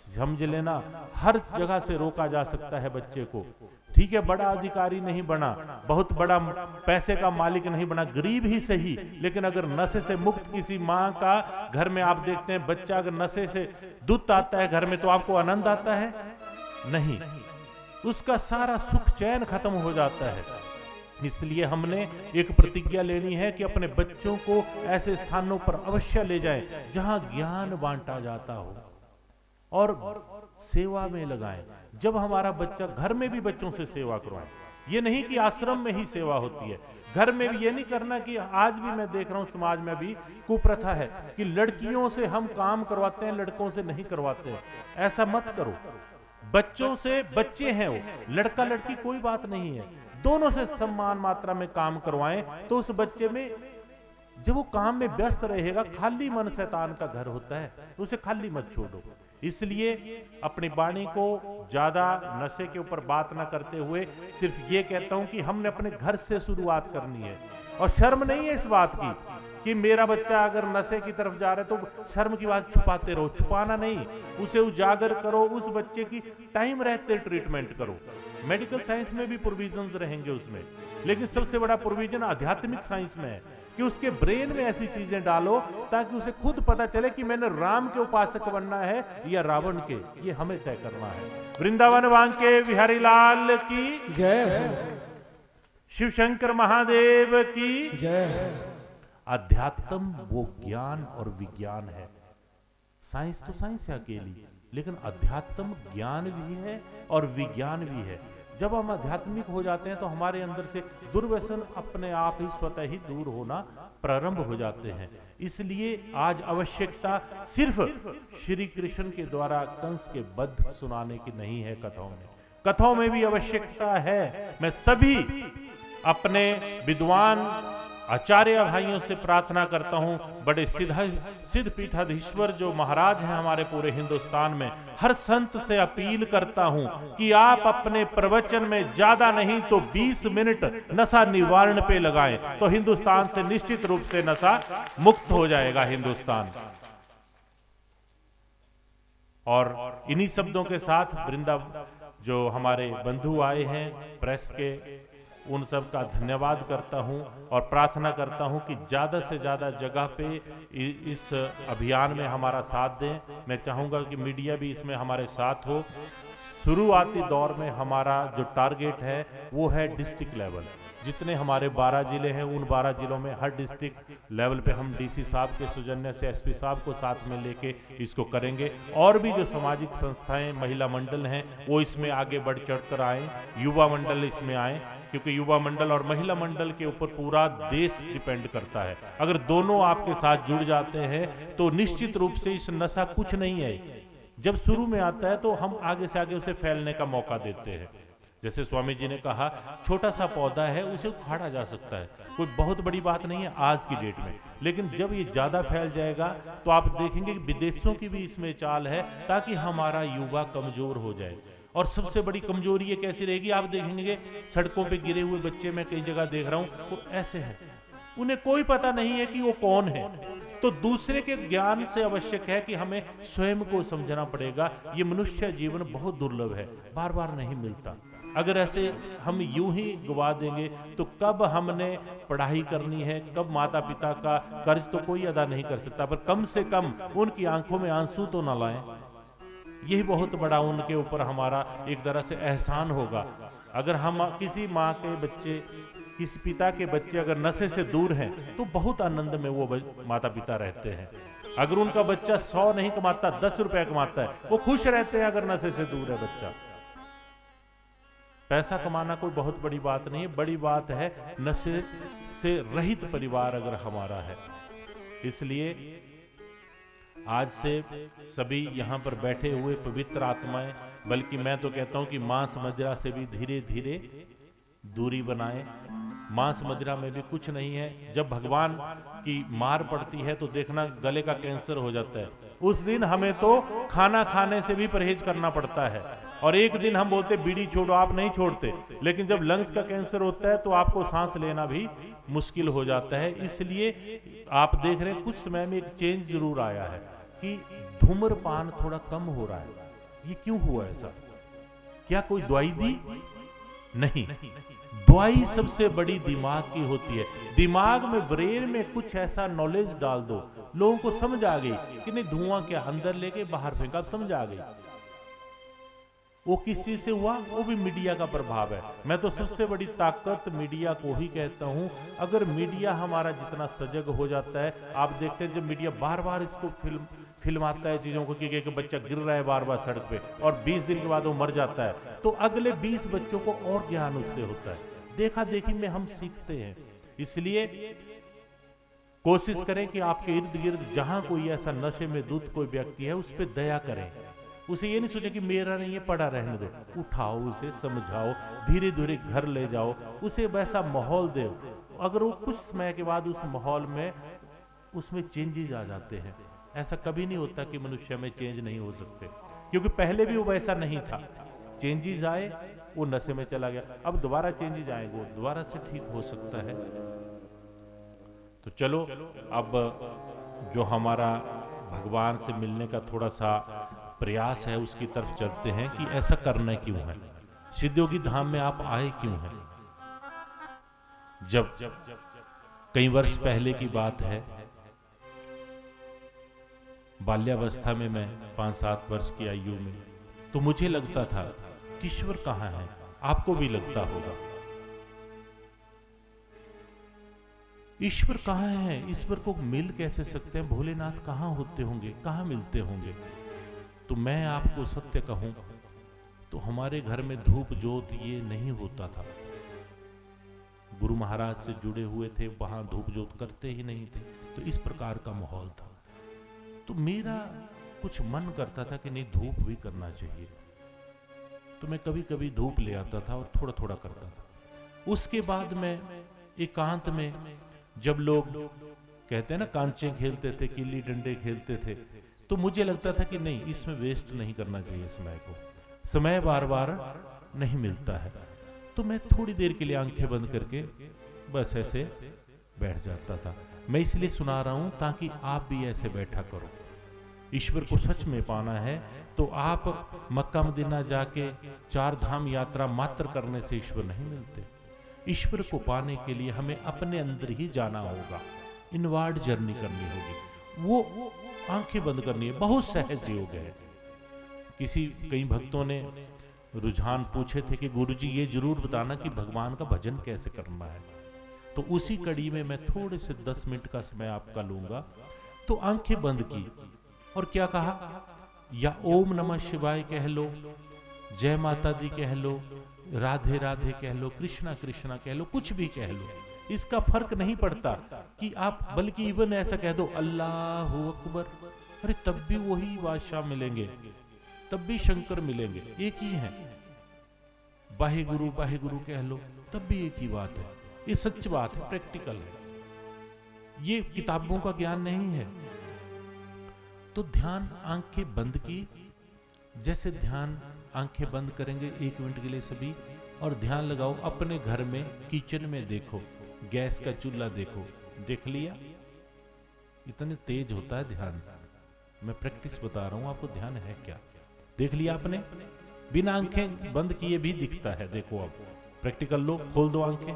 समझ लेना हर जगह से रोका जा सकता है बच्चे को। ठीक है, बड़ा अधिकारी नहीं बना, बहुत बड़ा पैसे का मालिक नहीं बना, गरीब ही सही, लेकिन अगर नशे से मुक्त किसी माँ का घर में आप देखते हैं, बच्चा अगर नशे से दूध आता है घर में, तो आपको आनंद आता है? नहीं, उसका सारा सुख चैन खत्म हो जाता है। इसलिए हमने एक प्रतिज्ञा लेनी है कि अपने बच्चों को ऐसे स्थानों पर अवश्य ले जाएं जहां ज्ञान बांटा जाता हो और सेवा में लगाएं। जब हमारा बच्चा, घर में भी बच्चों से सेवा करवाएं, ये नहीं कि आश्रम में ही सेवा होती है, घर में भी ये नहीं करना कि आज भी मैं देख रहा हूं समाज में भी कुप्रथा है कि लड़कियों से हम काम करवाते हैं, लड़कों से नहीं करवाते हैं। ऐसा मत करो, बच्चों से, बच्चे हैं वो, लड़का लड़की कोई बात नहीं है, दोनों से समान मात्रा में काम करवाएं, तो उस बच्चे में जब वो काम में व्यस्त रहेगा, खाली मन शैतान का घर होता है, तो उसे खाली मत छोड़ो। इसलिए अपनी वाणी को ज्यादा नशे के ऊपर बात ना करते हुए सिर्फ ये कहता हूं कि हमने अपने घर से शुरुआत करनी है। और शर्म नहीं है इस बात की कि मेरा बच्चा अगर नशे की तरफ जा रहा है तो शर्म की बात छुपाते रहो, छुपाना नहीं, उसे उजागर करो, उस बच्चे की टाइम रहते ट्रीटमेंट करो। मेडिकल साइंस में भी प्रोविजंस रहेंगे उसमें, लेकिन सबसे बड़ा प्रोविजन आध्यात्मिक साइंस में है कि उसके ब्रेन में ऐसी चीजें डालो ताकि उसे खुद पता चले कि मैंने राम के उपासक बनना है या रावण के, ये हमें तय करना है। वृंदावन बांके बिहारी लाल की जय, शिव शंकर महादेव की जय। अध्यात्म वो ज्ञान और विज्ञान है। साइंस तो साइंस है अकेली, लेकिन अध्यात्म ज्ञान भी है और विज्ञान भी है। जब हम आध्यात्मिक हो जाते हैं तो हमारे अंदर से दुर्व्यसन अपने आप ही स्वतः ही दूर होना प्रारंभ हो जाते हैं। इसलिए आज आवश्यकता सिर्फ श्री कृष्ण के द्वारा कंस के वध सुनाने की नहीं है, कथाओं में भी आवश्यकता है। मैं सभी अपने विद्वान आचार्य भाइयों से प्रार्थना करता हूं, बड़े सिद्ध पीठाधीश्वर जो महाराज हैं हमारे पूरे हिंदुस्तान में, हर संत से अपील करता हूं कि आप अपने प्रवचन में ज्यादा नहीं तो 20 मिनट नशा निवारण पे लगाएं, तो हिंदुस्तान से निश्चित रूप से नशा मुक्त हो जाएगा हिंदुस्तान। और इन्हीं शब्दों के साथ वृंदावन जो हमारे बंधु आए हैं प्रेस के, उन सब का धन्यवाद करता हूं और प्रार्थना करता हूं कि ज़्यादा से ज़्यादा जगह पे इस अभियान में हमारा साथ दें। मैं चाहूँगा कि मीडिया भी इसमें हमारे साथ हो। शुरुआती दौर में हमारा जो टारगेट है वो है डिस्ट्रिक्ट लेवल। जितने हमारे 12 जिले हैं, उन 12 जिलों में हर डिस्ट्रिक्ट लेवल पे हम डीसी साहब के सौजन्य से एसपी साहब को साथ में लेके इसको करेंगे। और भी जो सामाजिक संस्थाएं, महिला मंडल हैं, वो इसमें आगे बढ़ चढ़ कर आए, युवा मंडल इसमें आए, क्योंकि युवा मंडल और महिला मंडल के ऊपर पूरा देश डिपेंड करता है। अगर दोनों आपके साथ जुड़ जाते हैं तो निश्चित रूप से इस नशा कुछ नहीं है। जब शुरू में आता है तो हम आगे से आगे उसे फैलने का मौका देते हैं। जैसे स्वामी जी ने कहा, छोटा सा पौधा है, उसे उखाड़ा जा सकता है, कोई बहुत बड़ी बात नहीं है आज की डेट में। लेकिन जब ये ज्यादा फैल जाएगा तो आप देखेंगे कि विदेशों की भी इसमें चाल है ताकि हमारा युवा कमजोर हो जाए। और सबसे बड़ी कमजोरी ये कैसी रहेगी, आप देखेंगे सड़कों पे गिरे हुए बच्चे मैं कई जगह देख रहा हूँ, वो ऐसे हैं, उन्हें कोई पता नहीं है कि वो कौन है। तो दूसरे के ज्ञान से आवश्यक है कि हमें स्वयं को समझना पड़ेगा। ये मनुष्य जीवन बहुत दुर्लभ है, बार बार नहीं मिलता। अगर ऐसे हम यूं ही गवा देंगे तो कब हमने पढ़ाई करनी है, कब माता पिता का कर्ज तो कोई अदा नहीं कर सकता, पर कम से कम उनकी आंखों में आंसू तो ना लाएं। यही बहुत बड़ा उनके ऊपर हमारा एक तरह से एहसान होगा। अगर हम किसी माँ के बच्चे, किसी पिता के बच्चे अगर नशे से दूर हैं तो बहुत आनंद में वो माता पिता रहते हैं। अगर उनका बच्चा 100 नहीं कमाता, 10 रुपए कमाता है, वो खुश रहते हैं अगर नशे से दूर है बच्चा। पैसा कमाना कोई बहुत बड़ी बात नहीं है, बड़ी बात है नशे से रहित परिवार अगर हमारा है। इसलिए आज से सभी यहाँ पर बैठे हुए पवित्र आत्माएं, बल्कि मैं तो कहता हूँ कि मांस मदिरा से भी धीरे धीरे दूरी बनाएं। मांस मदिरा में भी कुछ नहीं है। जब भगवान की मार पड़ती है तो देखना गले का कैंसर हो जाता है, उस दिन हमें तो खाना खाने से भी परहेज करना पड़ता है। और एक दिन हम बोलते बीड़ी छोड़ो, आप नहीं छोड़ते, लेकिन जब लंग्स का कैंसर होता है तो आपको सांस लेना भी मुश्किल हो जाता है। इसलिए आप देख रहे हैं कुछ समय में एक चेंज जरूर आया है कि धूम्रपान थोड़ा कम हो रहा है। ये क्यों हुआ ऐसा? क्या कोई दवाई दी? नहीं, दवाई सबसे बड़ी दिमाग की होती है। दिमाग में, ब्रेन में कुछ ऐसा नॉलेज डाल दो, लोगों को समझ आ गई कि नहीं धुआं क्या अंदर लेके बाहर फेंका, समझ आ गई। वो किस चीज से हुआ? वो भी मीडिया का प्रभाव है। मैं तो सबसे बड़ी ताकत मीडिया को ही कहता हूं। अगर मीडिया हमारा जितना सजग हो जाता है, आप देखते हैं जब मीडिया बार बार इसको फिल्माता है चीजों को कि एक बच्चा गिर रहा है बार बार सड़क पे और 20 दिन के बाद वो मर जाता है, तो अगले 20 बच्चों को और ज्ञान उससे होता है। देखा देखी में हम सीखते हैं। इसलिए कोशिश करें कि आपके इर्द गिर्द जहां कोई ऐसा नशे में धुत कोई व्यक्ति है उस पर दया करें। उसे ये नहीं सोचे कि मेरा नहीं है, पड़ा रहने दो। उठाओ उसे, समझाओ, धीरे धीरे घर ले जाओ, उसे वैसा माहौल दो। अगर वो कुछ समय के बाद उस माहौल में उसमें चेंजेस आ जाते हैं। ऐसा कभी नहीं होता कि मनुष्य में चेंज नहीं हो सकते, क्योंकि पहले भी वो वैसा नहीं था। चेंजेस आए, वो नशे में चला गया, अब दोबारा चेंजेस आएंगे, वो दोबारा से ठीक हो सकता है। तो चलो अब जो हमारा भगवान से मिलने का थोड़ा सा प्रयास है उसकी तरफ चलते हैं कि ऐसा करना क्यों है, सिद्धयोगी धाम में आप आए क्यों हैं। जब कई वर्ष पहले की बात है, बाल्यावस्था में मैं 5-7 वर्ष की आयु में, तो मुझे लगता था कि ईश्वर कहाँ है। आपको भी लगता होगा ईश्वर कहाँ है, ईश्वर को मिल कैसे सकते हैं, भोलेनाथ कहाँ होते होंगे, कहाँ मिलते होंगे। तो मैं आपको सत्य कहूं तो हमारे घर में धूप ज्योत ये नहीं होता था। गुरु महाराज से जुड़े हुए थे, वहां धूप ज्योत करते ही नहीं थे, तो इस प्रकार का माहौल था। तो मेरा कुछ मन करता था कि नहीं धूप भी करना चाहिए, तो मैं कभी कभी धूप ले आता था और थोड़ा थोड़ा करता था। उसके बाद में एकांत में जब लोग कहते हैं ना कांचे खेलते थे, गिल्ली डंडे खेलते थे, तो मुझे लगता था कि नहीं इसमें वेस्ट नहीं करना चाहिए समय को, समय बार बार नहीं मिलता है। तो मैं थोड़ी देर के लिए आंखें बंद करके बस ऐसे बैठ जाता था। मैं इसलिए सुना रहा हूं ताकि आप भी ऐसे बैठा करो। ईश्वर को सच में पाना है तो आप मक्का मदीना जाके 4 धाम यात्रा मात्र करने से ईश्वर नहीं मिलते। ईश्वर को पाने के लिए हमें अपने अंदर ही जाना होगा, इनवर्ड जर्नी करनी होगी, वो आंखें बंद करनी है। बहुत सहज योग है। कई भक्तों ने रुझान पूछे थे कि गुरुजी ये जरूर बताना कि भगवान का भजन कैसे करना है। तो उसी कड़ी में मैं थोड़े से 10 मिनट का समय आपका लूंगा। तो आंखें बंद की और क्या कहा, या ओम नमः शिवाय कह लो, जय माता दी कह लो, राधे राधे कह लो, कृष्णा कृष्णा कह लो, कुछ भी कह लो, इसका फर्क नहीं पड़ता कि आप, बल्कि इवन ऐसा कह दो अल्लाह अकबर, अरे तब भी वही बादशाह मिलेंगे, तब भी शंकर मिलेंगे, एक ही है। वाहे गुरु कह लो, तब भी एक ही बात है। ये सच बात है, प्रैक्टिकल है, ये किताबों का ज्ञान नहीं है। तो ध्यान आंखें बंद की, जैसे ध्यान आंखें बंद करेंगे 1 मिनट के लिए सभी, और ध्यान लगाओ अपने घर में, किचन में देखो, गैस का चूल्हा देखो, देख लिया? इतने तेज होता है ध्यान। मैं प्रैक्टिस बता रहा हूं आपको, ध्यान है क्या, देख लिया आपने? बिना आंखें बंद किए भी दिखता है। देखो अब प्रैक्टिकल लो, खोल दो आंखें,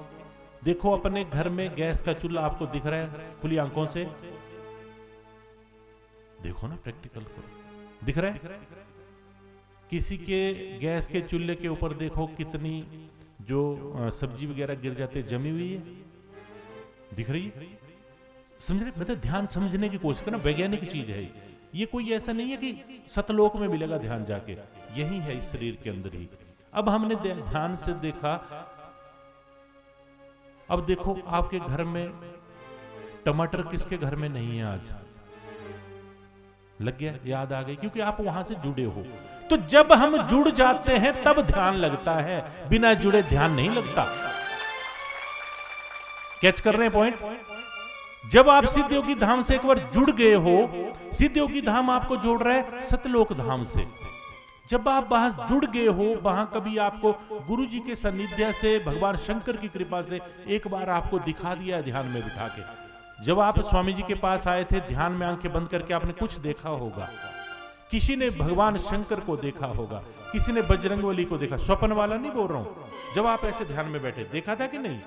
देखो अपने घर में गैस का चूल्हा आपको दिख रहा है खुली आंखों से, देखो ना प्रैक्टिकल को दिख रहा है। किसी के गैस के चूल्हे के ऊपर देखो कितनी जो सब्जी वगैरह गिर जाते जमी हुई है, दिख रही है। समझ रहे, मतलब ध्यान समझने की कोशिश करना, वैज्ञानिक चीज है ये। कोई ऐसा नहीं है कि सतलोक में मिलेगा ध्यान जाके, यही है इस शरीर के अंदर ही। अब हमने ध्यान से देखा, अब देखो आपके घर में टमाटर किसके घर में नहीं है आज? लग गया, याद आ गई, क्योंकि आप वहां से जुड़े हो। तो जब हम जुड़ जाते हैं तब ध्यान लगता है, बिना जुड़े ध्यान नहीं लगता। कैच कर रहे हैं पॉइंट? जब आप सिद्ध योगी धाम से एक बार जुड़ गए हो, सिद्ध योगी धाम आपको जोड़ रहा है सतलोक धाम से। जब आप वहां जुड़ गए हो, वहां कभी आपको गुरु जी के सानिध्य से, भगवान शंकर की कृपा से एक बार आपको दिखा दिया ध्यान में बिठा के। जब आप स्वामी जी के पास आए थे, ध्यान में आंखें बंद करके आपने कुछ देखा होगा। किसी ने भगवान शंकर को देखा होगा, किसी ने बजरंगबली को देखा। स्वप्न वाला नहीं बोल रहा हूं, जब आप ऐसे ध्यान में बैठे देखा था कि नहीं?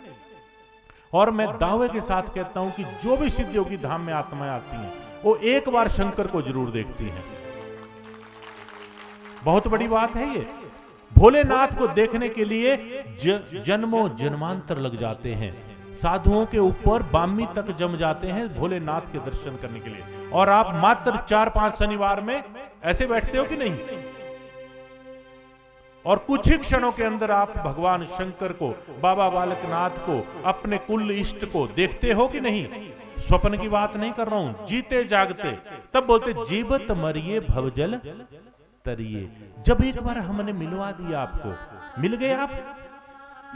और मैं दावे के साथ कहता हूं कि जो भी सिद्ध योगी धाम में आत्माएं आती हैं, वो एक बार शंकर को जरूर देखती हैं। बहुत बड़ी बात है ये। भोलेनाथ को देखने के लिए जन्मों जन्मांतर लग जाते हैं। साधुओं के ऊपर बामी तक जम जाते हैं भोलेनाथ के दर्शन करने के लिए। और आप मात्र 4-5 शनिवार में ऐसे बैठते हो कि नहीं? और कुछ ही क्षणों के अंदर आप भगवान शंकर को, बाबा बालकनाथ को, अपने कुल इष्ट को देखते हो कि नहीं? स्वप्न की बात नहीं कर रहा हूं, जीते जागते। तब बोलते जीवत मरिए भवजल तरिए। जब एक बार हमने मिलवा दिया आपको, मिल गए आप।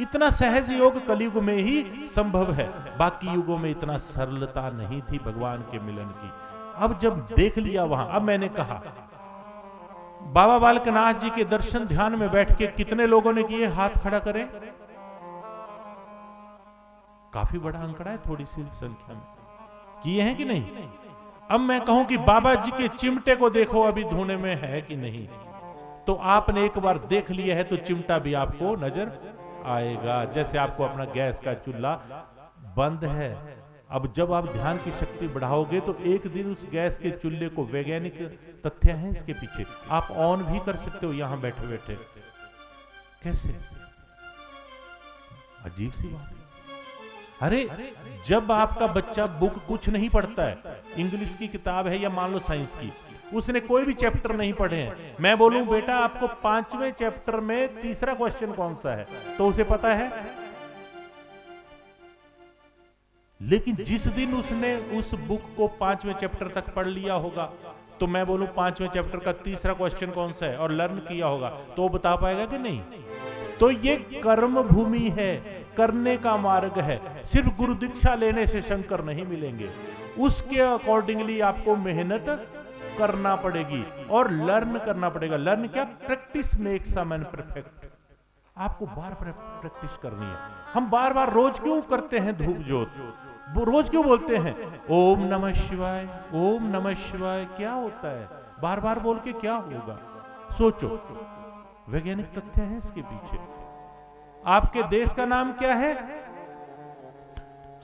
इतना सहज योग कलयुग में ही संभव है, बाकी युगों में इतना सरलता नहीं थी भगवान के मिलन की। अब जब देख लिया वहां, अब मैंने कहा बाबा बालकनाथ जी के दर्शन ध्यान में बैठ के कितने लोगों ने किए? हाथ खड़ा करें। काफी बड़ा आंकड़ा है, थोड़ी सी संख्या में किए हैं कि नहीं? अब मैं कहूं कि बाबा जी के चिमटे को देखो अभी धुने में है कि नहीं, तो आपने एक बार देख लिया है तो चिमटा भी आपको नजर आएगा। जैसे आपको अपना गैस का चूल्हा बंद है, अब जब आप ध्यान की शक्ति बढ़ाओगे तो एक दिन उस गैस के चूल्हे को, वैज्ञानिक तथ्य हैं इसके पीछे, आप ऑन भी कर सकते हो यहां बैठे बैठे। कैसे? अजीब सी बात है। अरे जब आपका बच्चा बुक कुछ नहीं पढ़ता है, इंग्लिश की किताब है या मान लो साइंस की, उसने कोई भी चैप्टर नहीं पढ़े हैं, मैं बोलूं बेटा आपको 5वें चैप्टर में तीसरा क्वेश्चन कौन सा है, तो उसे पता है। लेकिन जिस दिन उसने उस बुक को 5वें चैप्टर तक पढ़ लिया होगा, तो मैं बोलूं 5वें चैप्टर का तीसरा क्वेश्चन कौन सा है और लर्न किया होगा, तो वो बता पाएगा कि नहीं? तो ये कर्म भूमि है, करने का मार्ग है। सिर्फ गुरु दीक्षा लेने से शंकर नहीं मिलेंगे, उसके अकॉर्डिंगली आपको मेहनत करना पड़ेगी और लर्न करना पड़ेगा। लर्न क्या? Practice makes a man perfect. आपको बार बार प्रैक्टिस करनी है। हम बार बार रोज क्यों करते हैं धूप ज्योत? रोज क्यों बोलते हैं ओम नमः शिवाय, ओम नमः शिवाय? क्या होता है? बार बार बोल के क्या होगा? सोचो, वैज्ञानिक तथ्य है इसके पीछे। आपके देश का नाम क्या है?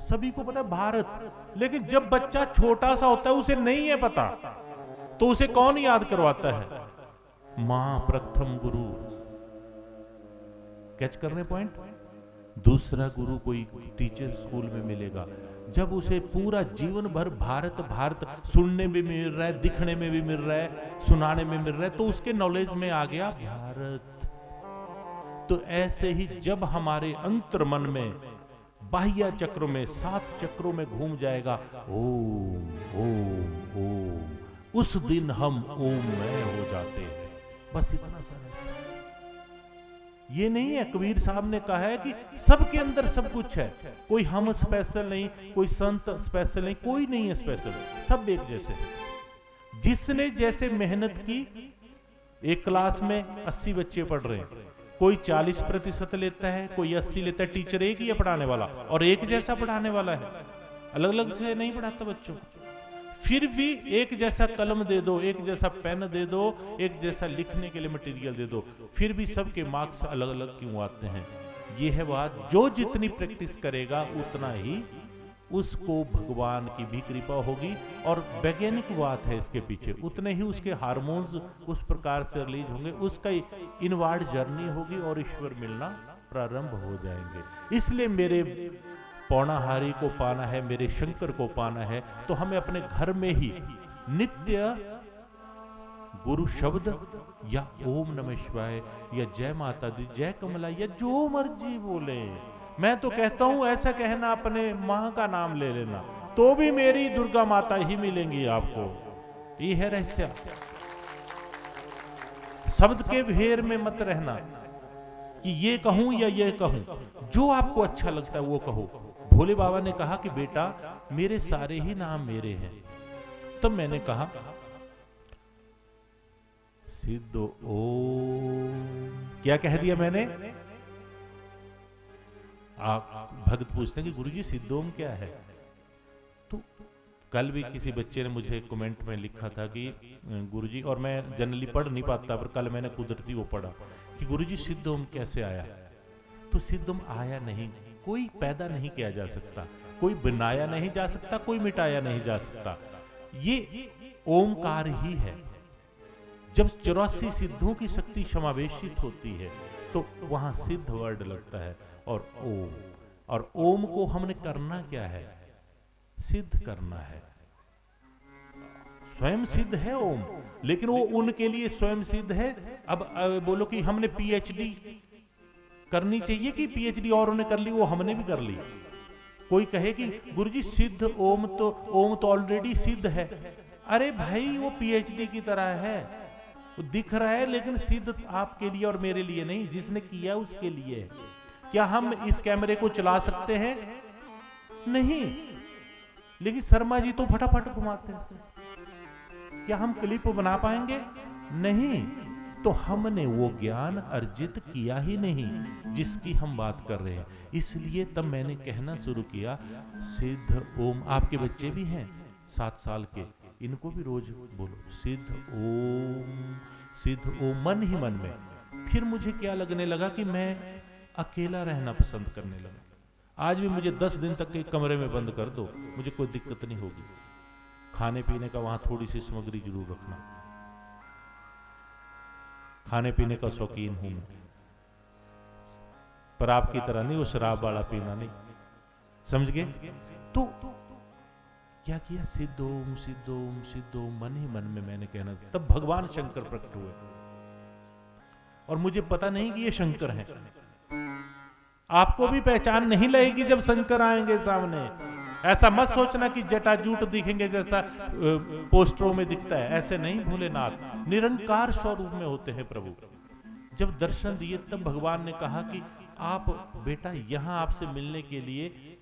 सभी को पता है, भारत। लेकिन जब बच्चा छोटा सा होता है, उसे नहीं है पता, तो उसे कौन याद करवाता है? मां, प्रथम गुरु। कैच कर रहे पॉइंट? दूसरा गुरु कोई टीचर स्कूल में मिलेगा, जब उसे पूरा जीवन भर भारत भारत सुनने में मिल रहा है, दिखने में भी मिल रहा है, सुनाने में मिल रहा है, तो उसके नॉलेज में आ गया भारत। तो ऐसे ही जब हमारे अंतर मन में, बाह्य चक्रों में, 7 चक्रों में घूम जाएगा ओम ओम ओम, उस दिन हम ओममय हो जाते हैं। बस इतना सा। ये नहीं है, कबीर साहब ने कहा है कि सबके अंदर सब कुछ है, कोई हम स्पेशल नहीं, कोई संत स्पेशल नहीं, कोई नहीं है स्पेशल, सब एक जैसे हैं। जिसने जैसे मेहनत की, एक क्लास में 80 बच्चे पढ़ रहे हैं, कोई 40% लेता है, कोई 80 लेता है। टीचर एक ही है पढ़ाने वाला और एक जैसा पढ़ाने वाला है, अलग अलग से नहीं पढ़ाता बच्चों को। फिर भी एक जैसा कलम दे दो, एक जैसा पेन दे दो, एक जैसा लिखने के लिए मटेरियल दे दो, फिर भी सबके मार्क्स अलग अलग क्यों आते हैं? ये है बात, जो जितनी प्रैक्टिस करेगा उतना ही उसको भगवान की भी कृपा होगी, और वैज्ञानिक बात है इसके पीछे, उतने ही उसके हार्मोन्स उस प्रकार से रिलीज होंगे, उसका इनवर्ड जर्नी होगी और ईश्वर मिलना प्रारंभ हो जाएंगे। इसलिए मेरे पौणाहारी को पाना है, मेरे शंकर को पाना है, तो हमें अपने घर में ही नित्य गुरु शब्द या ओम नमः शिवाय या जय माता दी, जय कमला, या जो मर्जी बोले। मैं तो कहता हूं ऐसा कहना, अपने मां का नाम ले लेना, तो भी मेरी दुर्गा माता ही मिलेंगी आपको। ये है रहस्य। शब्द के भेर में मत रहना कि ये कहूं या ये कहूं, जो आपको अच्छा लगता है वो कहो। भोले बाबा ने कहा कि बेटा मेरे सारे ही नाम मेरे हैं। तब मैंने कहा सिद्ध ओम, क्या कह दिया मैंने? आप भक्त पूछते हैं कि गुरुजी सिद्ध ओम क्या है? तो कल भी किसी बच्चे ने मुझे कमेंट में लिखा था कि गुरुजी, और मैं जनरली पढ़ नहीं पाता, पर कल मैंने कुदरती वो पढ़ा कि गुरुजी सिद्ध ओम कैसे आया? तो सिद्ध ओम आया नहीं, कोई पैदा नहीं किया जा सकता, कोई बनाया नहीं जा सकता, कोई मिटाया नहीं जा सकता। ये ओमकार ही है। जब 84 सिद्धों की शक्ति समावेशित होती है तो वहां सिद्ध वर्ड लगता है, और ओम को हमने करना क्या है? सिद्ध करना है। स्वयं सिद्ध है ओम, लेकिन वो उनके लिए स्वयं सिद्ध है। अब बोलो कि हमने पीएचडी करनी चाहिए कि पीएचडी औरों ने कर ली, वो हमने भी कर ली। कोई कहे कि गुरुजी सिद्ध ओम तो ऑलरेडी सिद्ध है। अरे भाई वो पीएचडी की तरह है, वो दिख रहा है, लेकिन सिद्ध आपके लिए और मेरे लिए नहीं, जिसने किया उसके लिए है। क्या हम इस कैमरे को चला सकते हैं? नहीं, लेकिन शर्मा जी तो फटाफट घुमाते हैं। क्या हम क्लिप बना पाएंगे? नहीं। तो हमने वो ज्ञान अर्जित किया ही नहीं जिसकी हम बात कर रहे हैं। इसलिए तब मैंने कहना शुरू किया सिद्ध ओम। आपके बच्चे भी हैं 7 साल के, इनको भी रोज बोलो सिद्ध ओम, सिद्ध ओम, मन ही मन में। फिर मुझे क्या लगने लगा कि मैं अकेला रहना पसंद करने लगा। आज भी मुझे 10 दिन तक एक कमरे में बंद कर दो, मुझे कोई दिक्कत नहीं होगी। खाने पीने का वहां थोड़ी सी सामग्री जरूर रखना, खाने पीने का शौकीन हूं मैं, पर आपकी तरह नहीं वो शराब वाला पीना नहीं, समझ गए? तो क्या किया? सिद्ध ओम, सिद्ध ओम, सिद्ध ओम, मन ही मन में मैंने कहना। तब भगवान शंकर प्रकट हुए, और मुझे पता नहीं कि ये शंकर हैं। आपको भी पहचान नहीं लगेगी जब शंकर आएंगे सामने। ऐसा मत सोचना कि जटाजूट दिखेंगे जैसा पोस्टरों में दिखता है, ऐसे नहीं। भोलेनाथ निरंकार स्वरूप में होते हैं प्रभु। जब दर्शन दिए तब भगवान ने कहा कि आप बेटा यहां आपसे मिलने के लिए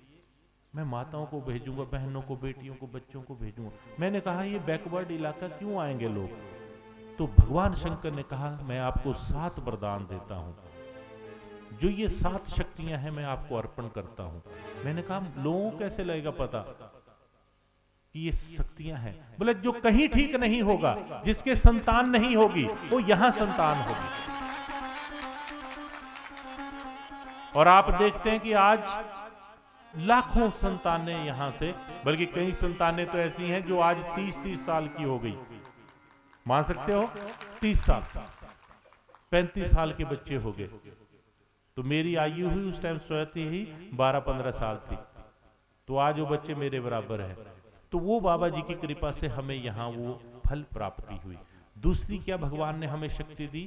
मैं माताओं को भेजूंगा, बहनों को, बेटियों को, बच्चों को भेजूंगा। मैंने कहा ये बैकवर्ड इलाका क्यों आएंगे लोग? तो भगवान शंकर ने कहा मैं आपको 7 वरदान देता हूं, जो ये 7 शक्तियां हैं मैं आपको अर्पण करता हूं। मैंने कहा लोगों को कैसे लगेगा पता कि ये शक्तियां हैं? बोले जो कहीं ठीक नहीं होगा, जिसके संतान नहीं होगी, वो यहां संतान होगी। और आप देखते हैं कि आज लाखों संतानें यहां से, बल्कि कई संतानें तो ऐसी हैं जो आज 30-30 साल की हो गई। मान सकते हो 30 साल, 35 साल के बच्चे हो गए। तो मेरी आयु हुई उस टाइम स्वयं ही 12-15 साल थी, तो आज वो बच्चे मेरे बराबर है। तो वो बाबा जी की कृपा से हमें यहाँ वो फल प्राप्ति हुई। दूसरी क्या भगवान ने हमें शक्ति दी?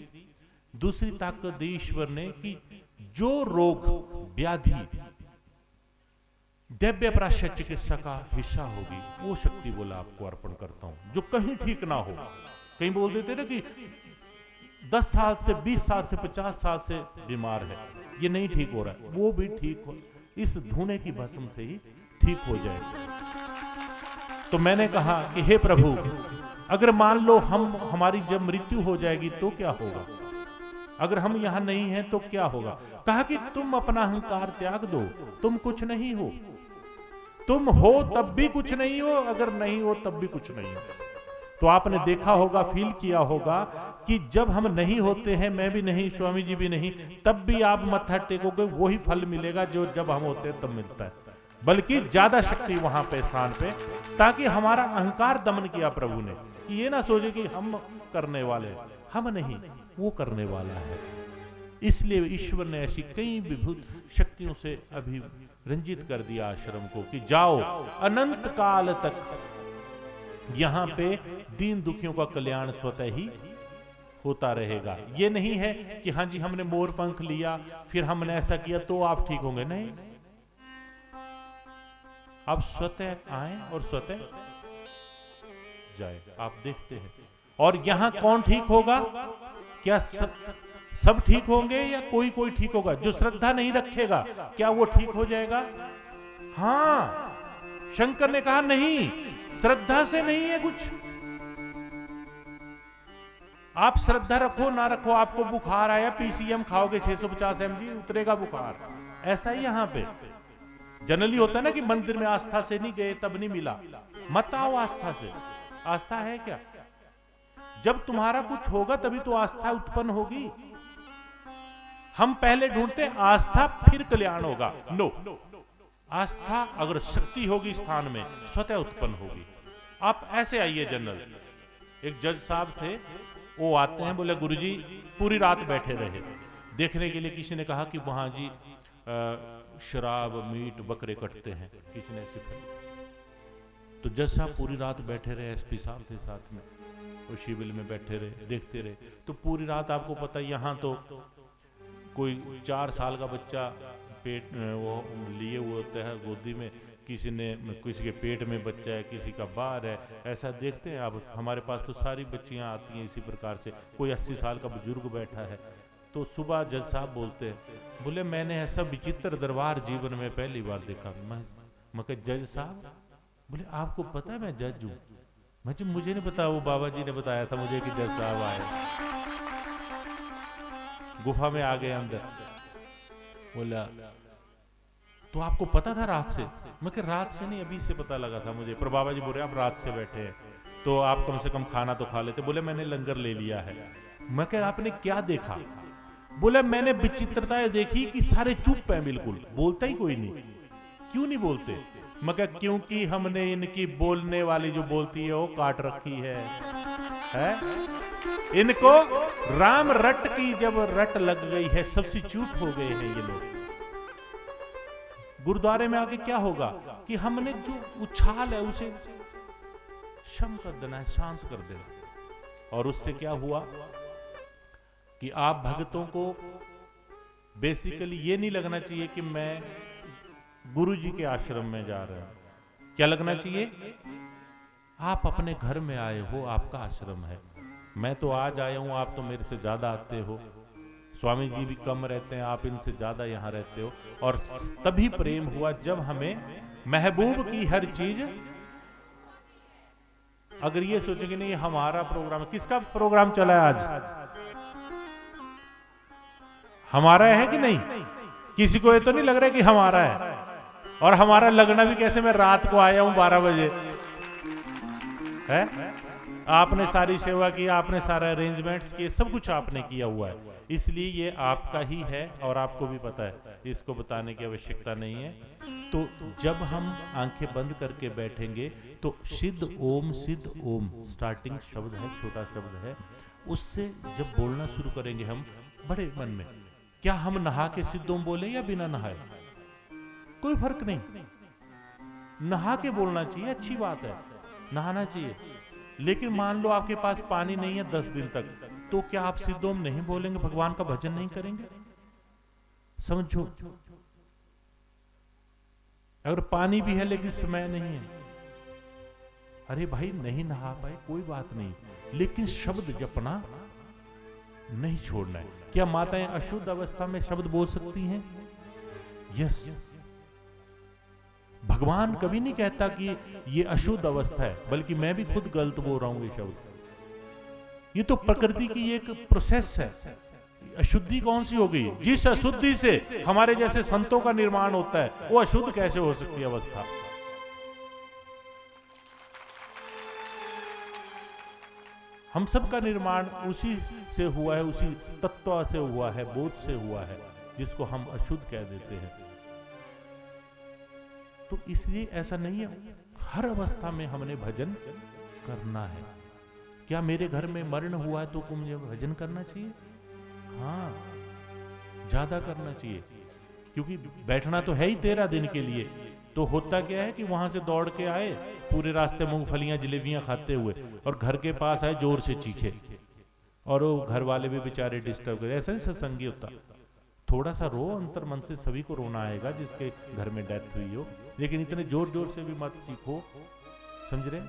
दूसरी ताकत दी ईश्वर ने कि जो रोग व्याधि दैव्य प्राश्य चिकित्सा का हिस्सा होगी, वो शक्ति बोला आपको अर्पण करता हूं। जो कहीं ठीक ना हो, कहीं बोल देते ना कि 10 साल से 20 साल से 50 साल से बीमार है, ये नहीं ठीक हो रहा है, वो भी ठीक हो, इस धुने की भस्म से ही ठीक हो जाए। तो मैंने कहा कि हे प्रभु, अगर मान लो हमारी जब मृत्यु हो जाएगी तो क्या होगा? अगर हम यहां नहीं हैं तो क्या होगा? कहा कि तुम अपना अहंकार त्याग दो, तुम कुछ नहीं हो, तुम हो तब भी कुछ नहीं हो, अगर नहीं हो तब भी कुछ नहीं हो। तो आपने देखा होगा, फील किया होगा कि जब हम नहीं होते हैं, मैं भी नहीं, स्वामी जी भी नहीं, तब भी आप मत्था टेकोगे, वही फल मिलेगा जो जब हम होते हैं तब मिलता है, बल्कि ज्यादा शक्ति वहां पे स्थान पे, ताकि हमारा अहंकार दमन किया प्रभु ने कि ये ना सोचे कि हम करने वाले, हम नहीं, वो करने वाला है। इसलिए ईश्वर ने ऐसी कई विभुत शक्तियों से अभी रंजित कर दिया आश्रम को कि जाओ अनंत काल तक यहां पे दीन दुखियों का कल्याण स्वतः ही होता रहेगा। ये नहीं है कि हाँ जी हमने मोर पंख लिया, फिर हमने ऐसा किया तो आप ठीक होंगे, नहीं, आप स्वतः आए और स्वतः जाए। आप देखते हैं। और यहां कौन ठीक होगा? क्या सब ठीक होंगे या कोई कोई ठीक होगा? जो श्रद्धा नहीं रखेगा क्या वो ठीक हो जाएगा? हाँ, शंकर ने कहा नहीं, श्रद्धा से नहीं है कुछ। आप श्रद्धा रखो ना रखो, आपको बुखार आया, पीसीएम खाओगे 650 mg, उतरेगा बुखार। ऐसा ही यहां पे जनरली होता है ना कि मंदिर में आस्था से नहीं गए तब नहीं मिला। मत आओ आस्था से। आस्था है क्या? जब तुम्हारा कुछ होगा तभी तो आस्था उत्पन्न होगी। हम पहले ढूंढते आस्था फिर कल्याण होगा। नो, आस्था अगर शक्ति होगी स्थान में स्वतः उत्पन्न होगी। आप ऐसे आइए। जनरल एक जज साहब थे, वो आते हैं, बोले गुरुजी पूरी रात बैठे रहे देखने के लिए। किसी ने कहा कि वहां जी शराब मीट बकरे कटते हैं, किसी ने सिफारिश। तो जज साहब पूरी रात बैठे रहे, एसपी साहब के साथ में, वो शिविर में बैठे रहे, देखते रहे। तो पूरी रात आपको पता है यहाँ तो कोई 4 साल का बच्चा पेट वो लिए हुए होता है गोदी में, किसी के पेट में बच्चा है, किसी का बाहर है। ऐसा देखते हैं आप, हमारे पास तो सारी बच्चियां आती हैं इसी प्रकार से। कोई 80 साल का बुजुर्ग बैठा है। तो सुबह जज साहब बोलते हैं, बोले मैंने ऐसा विचित्र दरबार जीवन में पहली बार देखा। मैं कहा जज साहब? बोले आपको पता है मैं जज हूं? मुझे नहीं पता, वो बाबा जी ने बताया था मुझे कि जज साहब आए। गुफा में आ गए अंदर। बोला तो आपको पता था रात से? मैं कहा रात से नहीं, अभी से पता लगा था मुझे, पर बाबा जी बोल रहे आप रात से बैठे हैं तो आप कम से कम खाना तो खा लेते। बोले मैंने लंगर ले लिया है। मैं कहा आपने क्या देखा? बोले मैंने विचित्रताएं देखी कि सारे चुप हैं, बिल्कुल बोलता ही कोई नहीं। क्यों नहीं बोलते? मैं कहा क्योंकि हमने इनकी बोलने वाली जो बोलती है वो काट रखी है? इनको राम रट की जब रट लग गई है, सबसे चूप हो गए हैं ये लोग। गुरुद्वारे में आके क्या होगा कि हमने जो उछाल है उसे शम कर देना है, शांत कर देना। और उससे क्या हुआ कि आप भक्तों को बेसिकली ये नहीं लगना चाहिए कि मैं गुरु जी के आश्रम में जा रहा हूं। क्या लगना चाहिए? आप अपने घर में आए हो, आपका आश्रम है। मैं तो आज आया हूं, आप तो मेरे से ज्यादा आते हो। स्वामी जी भी कम रहते हैं, आप इनसे ज्यादा यहां रहते हो। और तभी प्रेम हुआ जब हमें महबूब की हर चीज, अगर ये सोचेंगे नहीं हमारा प्रोग्राम, किसका प्रोग्राम चला है आज? हमारा है कि नहीं? किसी को ये तो नहीं लग रहा है कि हमारा है? और हमारा लगना भी कैसे? मैं रात को आया हूं 12 बजे है। आपने सारी सेवा की, आपने सारा अरेंजमेंट्स किए, सब कुछ आपने किया हुआ है, इसलिए ये आपका ही है और आपको भी पता है, इसको बताने की आवश्यकता नहीं है। तो जब हम आंखें बंद करके बैठेंगे तो सिद्ध ओम स्टार्टिंग शब्द है, छोटा शब्द है, उससे जब बोलना शुरू करेंगे हम बड़े मन में, क्या हम नहा के सिद्ध ओम बोले या बिना नहाए? कोई फर्क नहीं। नहा के बोलना चाहिए, अच्छी बात है, नहाना चाहिए। लेकिन मान लो आपके पास पानी नहीं है 10 दिन तक, तो क्या आप सिद्ध ओम नहीं बोलेंगे, भगवान का भजन नहीं करेंगे? समझो। अगर पानी भी है लेकिन समय नहीं है, अरे भाई नहीं नहा पाए कोई बात नहीं, लेकिन शब्द जपना नहीं छोड़ना है। क्या माताएं अशुद्ध अवस्था में शब्द बोल सकती हैं? यस। भगवान कभी नहीं कहता कि ये अशुद्ध अवस्था है, बल्कि मैं भी खुद गलत बोल रहा हूं ये शब्द। ये तो प्रकृति की एक प्रोसेस है। अशुद्धि कौन सी हो गई? जिस अशुद्धि से हमारे जैसे संतों का निर्माण होता है, वो अशुद्ध कैसे हो सकती है अवस्था? हम सब का निर्माण उसी से हुआ है, उसी तत्व से हुआ है, बोध से हुआ है, जिसको हम अशुद्ध कह देते हैं। तो इसलिए ऐसा नहीं है, हर अवस्था में हमने भजन करना है। क्या मेरे घर में मरण हुआ है तो मुझे भजन करना चाहिए? हाँ, ज्यादा करना चाहिए, क्योंकि बैठना तो है ही 13 दिन के लिए। तो होता क्या है कि वहां से दौड़ के आए, पूरे रास्ते मूंगफलियां जलेबियां खाते हुए, और घर के पास आए जोर से चीखे, और वो घर वाले भी बेचारे डिस्टर्ब करे। ऐसा नहीं सत्संगी होता। थोड़ा सा रो, अंतर मन से सभी को रोना आएगा जिसके घर में डेथ हुई हो, लेकिन इतने जोर जोर से भी मत चीखो, समझ रहे?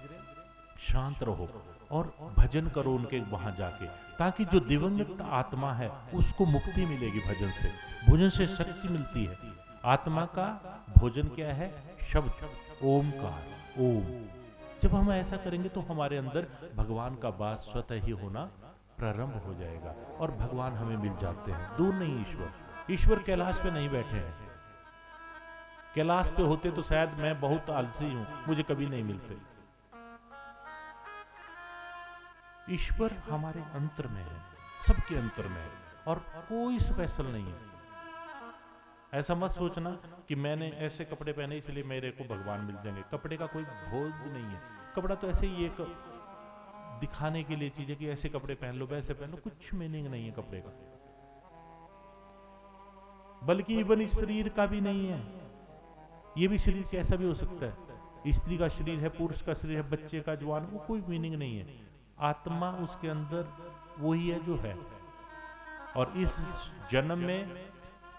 शांत रहो और भजन करो उनके वहां जाके, ताकि जो दिवंगत आत्मा है उसको मुक्ति मिलेगी। भजन से, भोजन से शक्ति मिलती है। आत्मा का भोजन क्या है? शब्द, ओमकार, ओम। जब हम ऐसा करेंगे तो हमारे अंदर भगवान का वास स्वतः ही होना प्रारंभ हो जाएगा, और भगवान हमें मिल जाते हैं। दूर नहीं ईश्वर, ईश्वर कैलाश पे नहीं बैठे हैं। कैलाश पे होते तो शायद मैं बहुत आलसी हूं, मुझे कभी नहीं मिलते। ईश्वर हमारे अंतर में है, सबके अंतर में है, और कोई स्पेशल नहीं है। ऐसा मत सोचना कि मैंने ऐसे कपड़े पहने इसलिए मेरे को भगवान मिल जाएंगे। कपड़े का कोई भोग नहीं है। कपड़ा तो ऐसे ही एक दिखाने के लिए चीज है कि ऐसे कपड़े पहन लो, वैसे पहन लो, कुछ मीनिंग नहीं है कपड़े का। बल्कि इवन इस शरीर का भी नहीं है। ये भी शरीर कैसा भी हो सकता है। स्त्री का शरीर है, पुरुष का शरीर है, बच्चे का, जवान, वो कोई मीनिंग नहीं है। आत्मा उसके अंदर वही है जो है। और इस जन्म में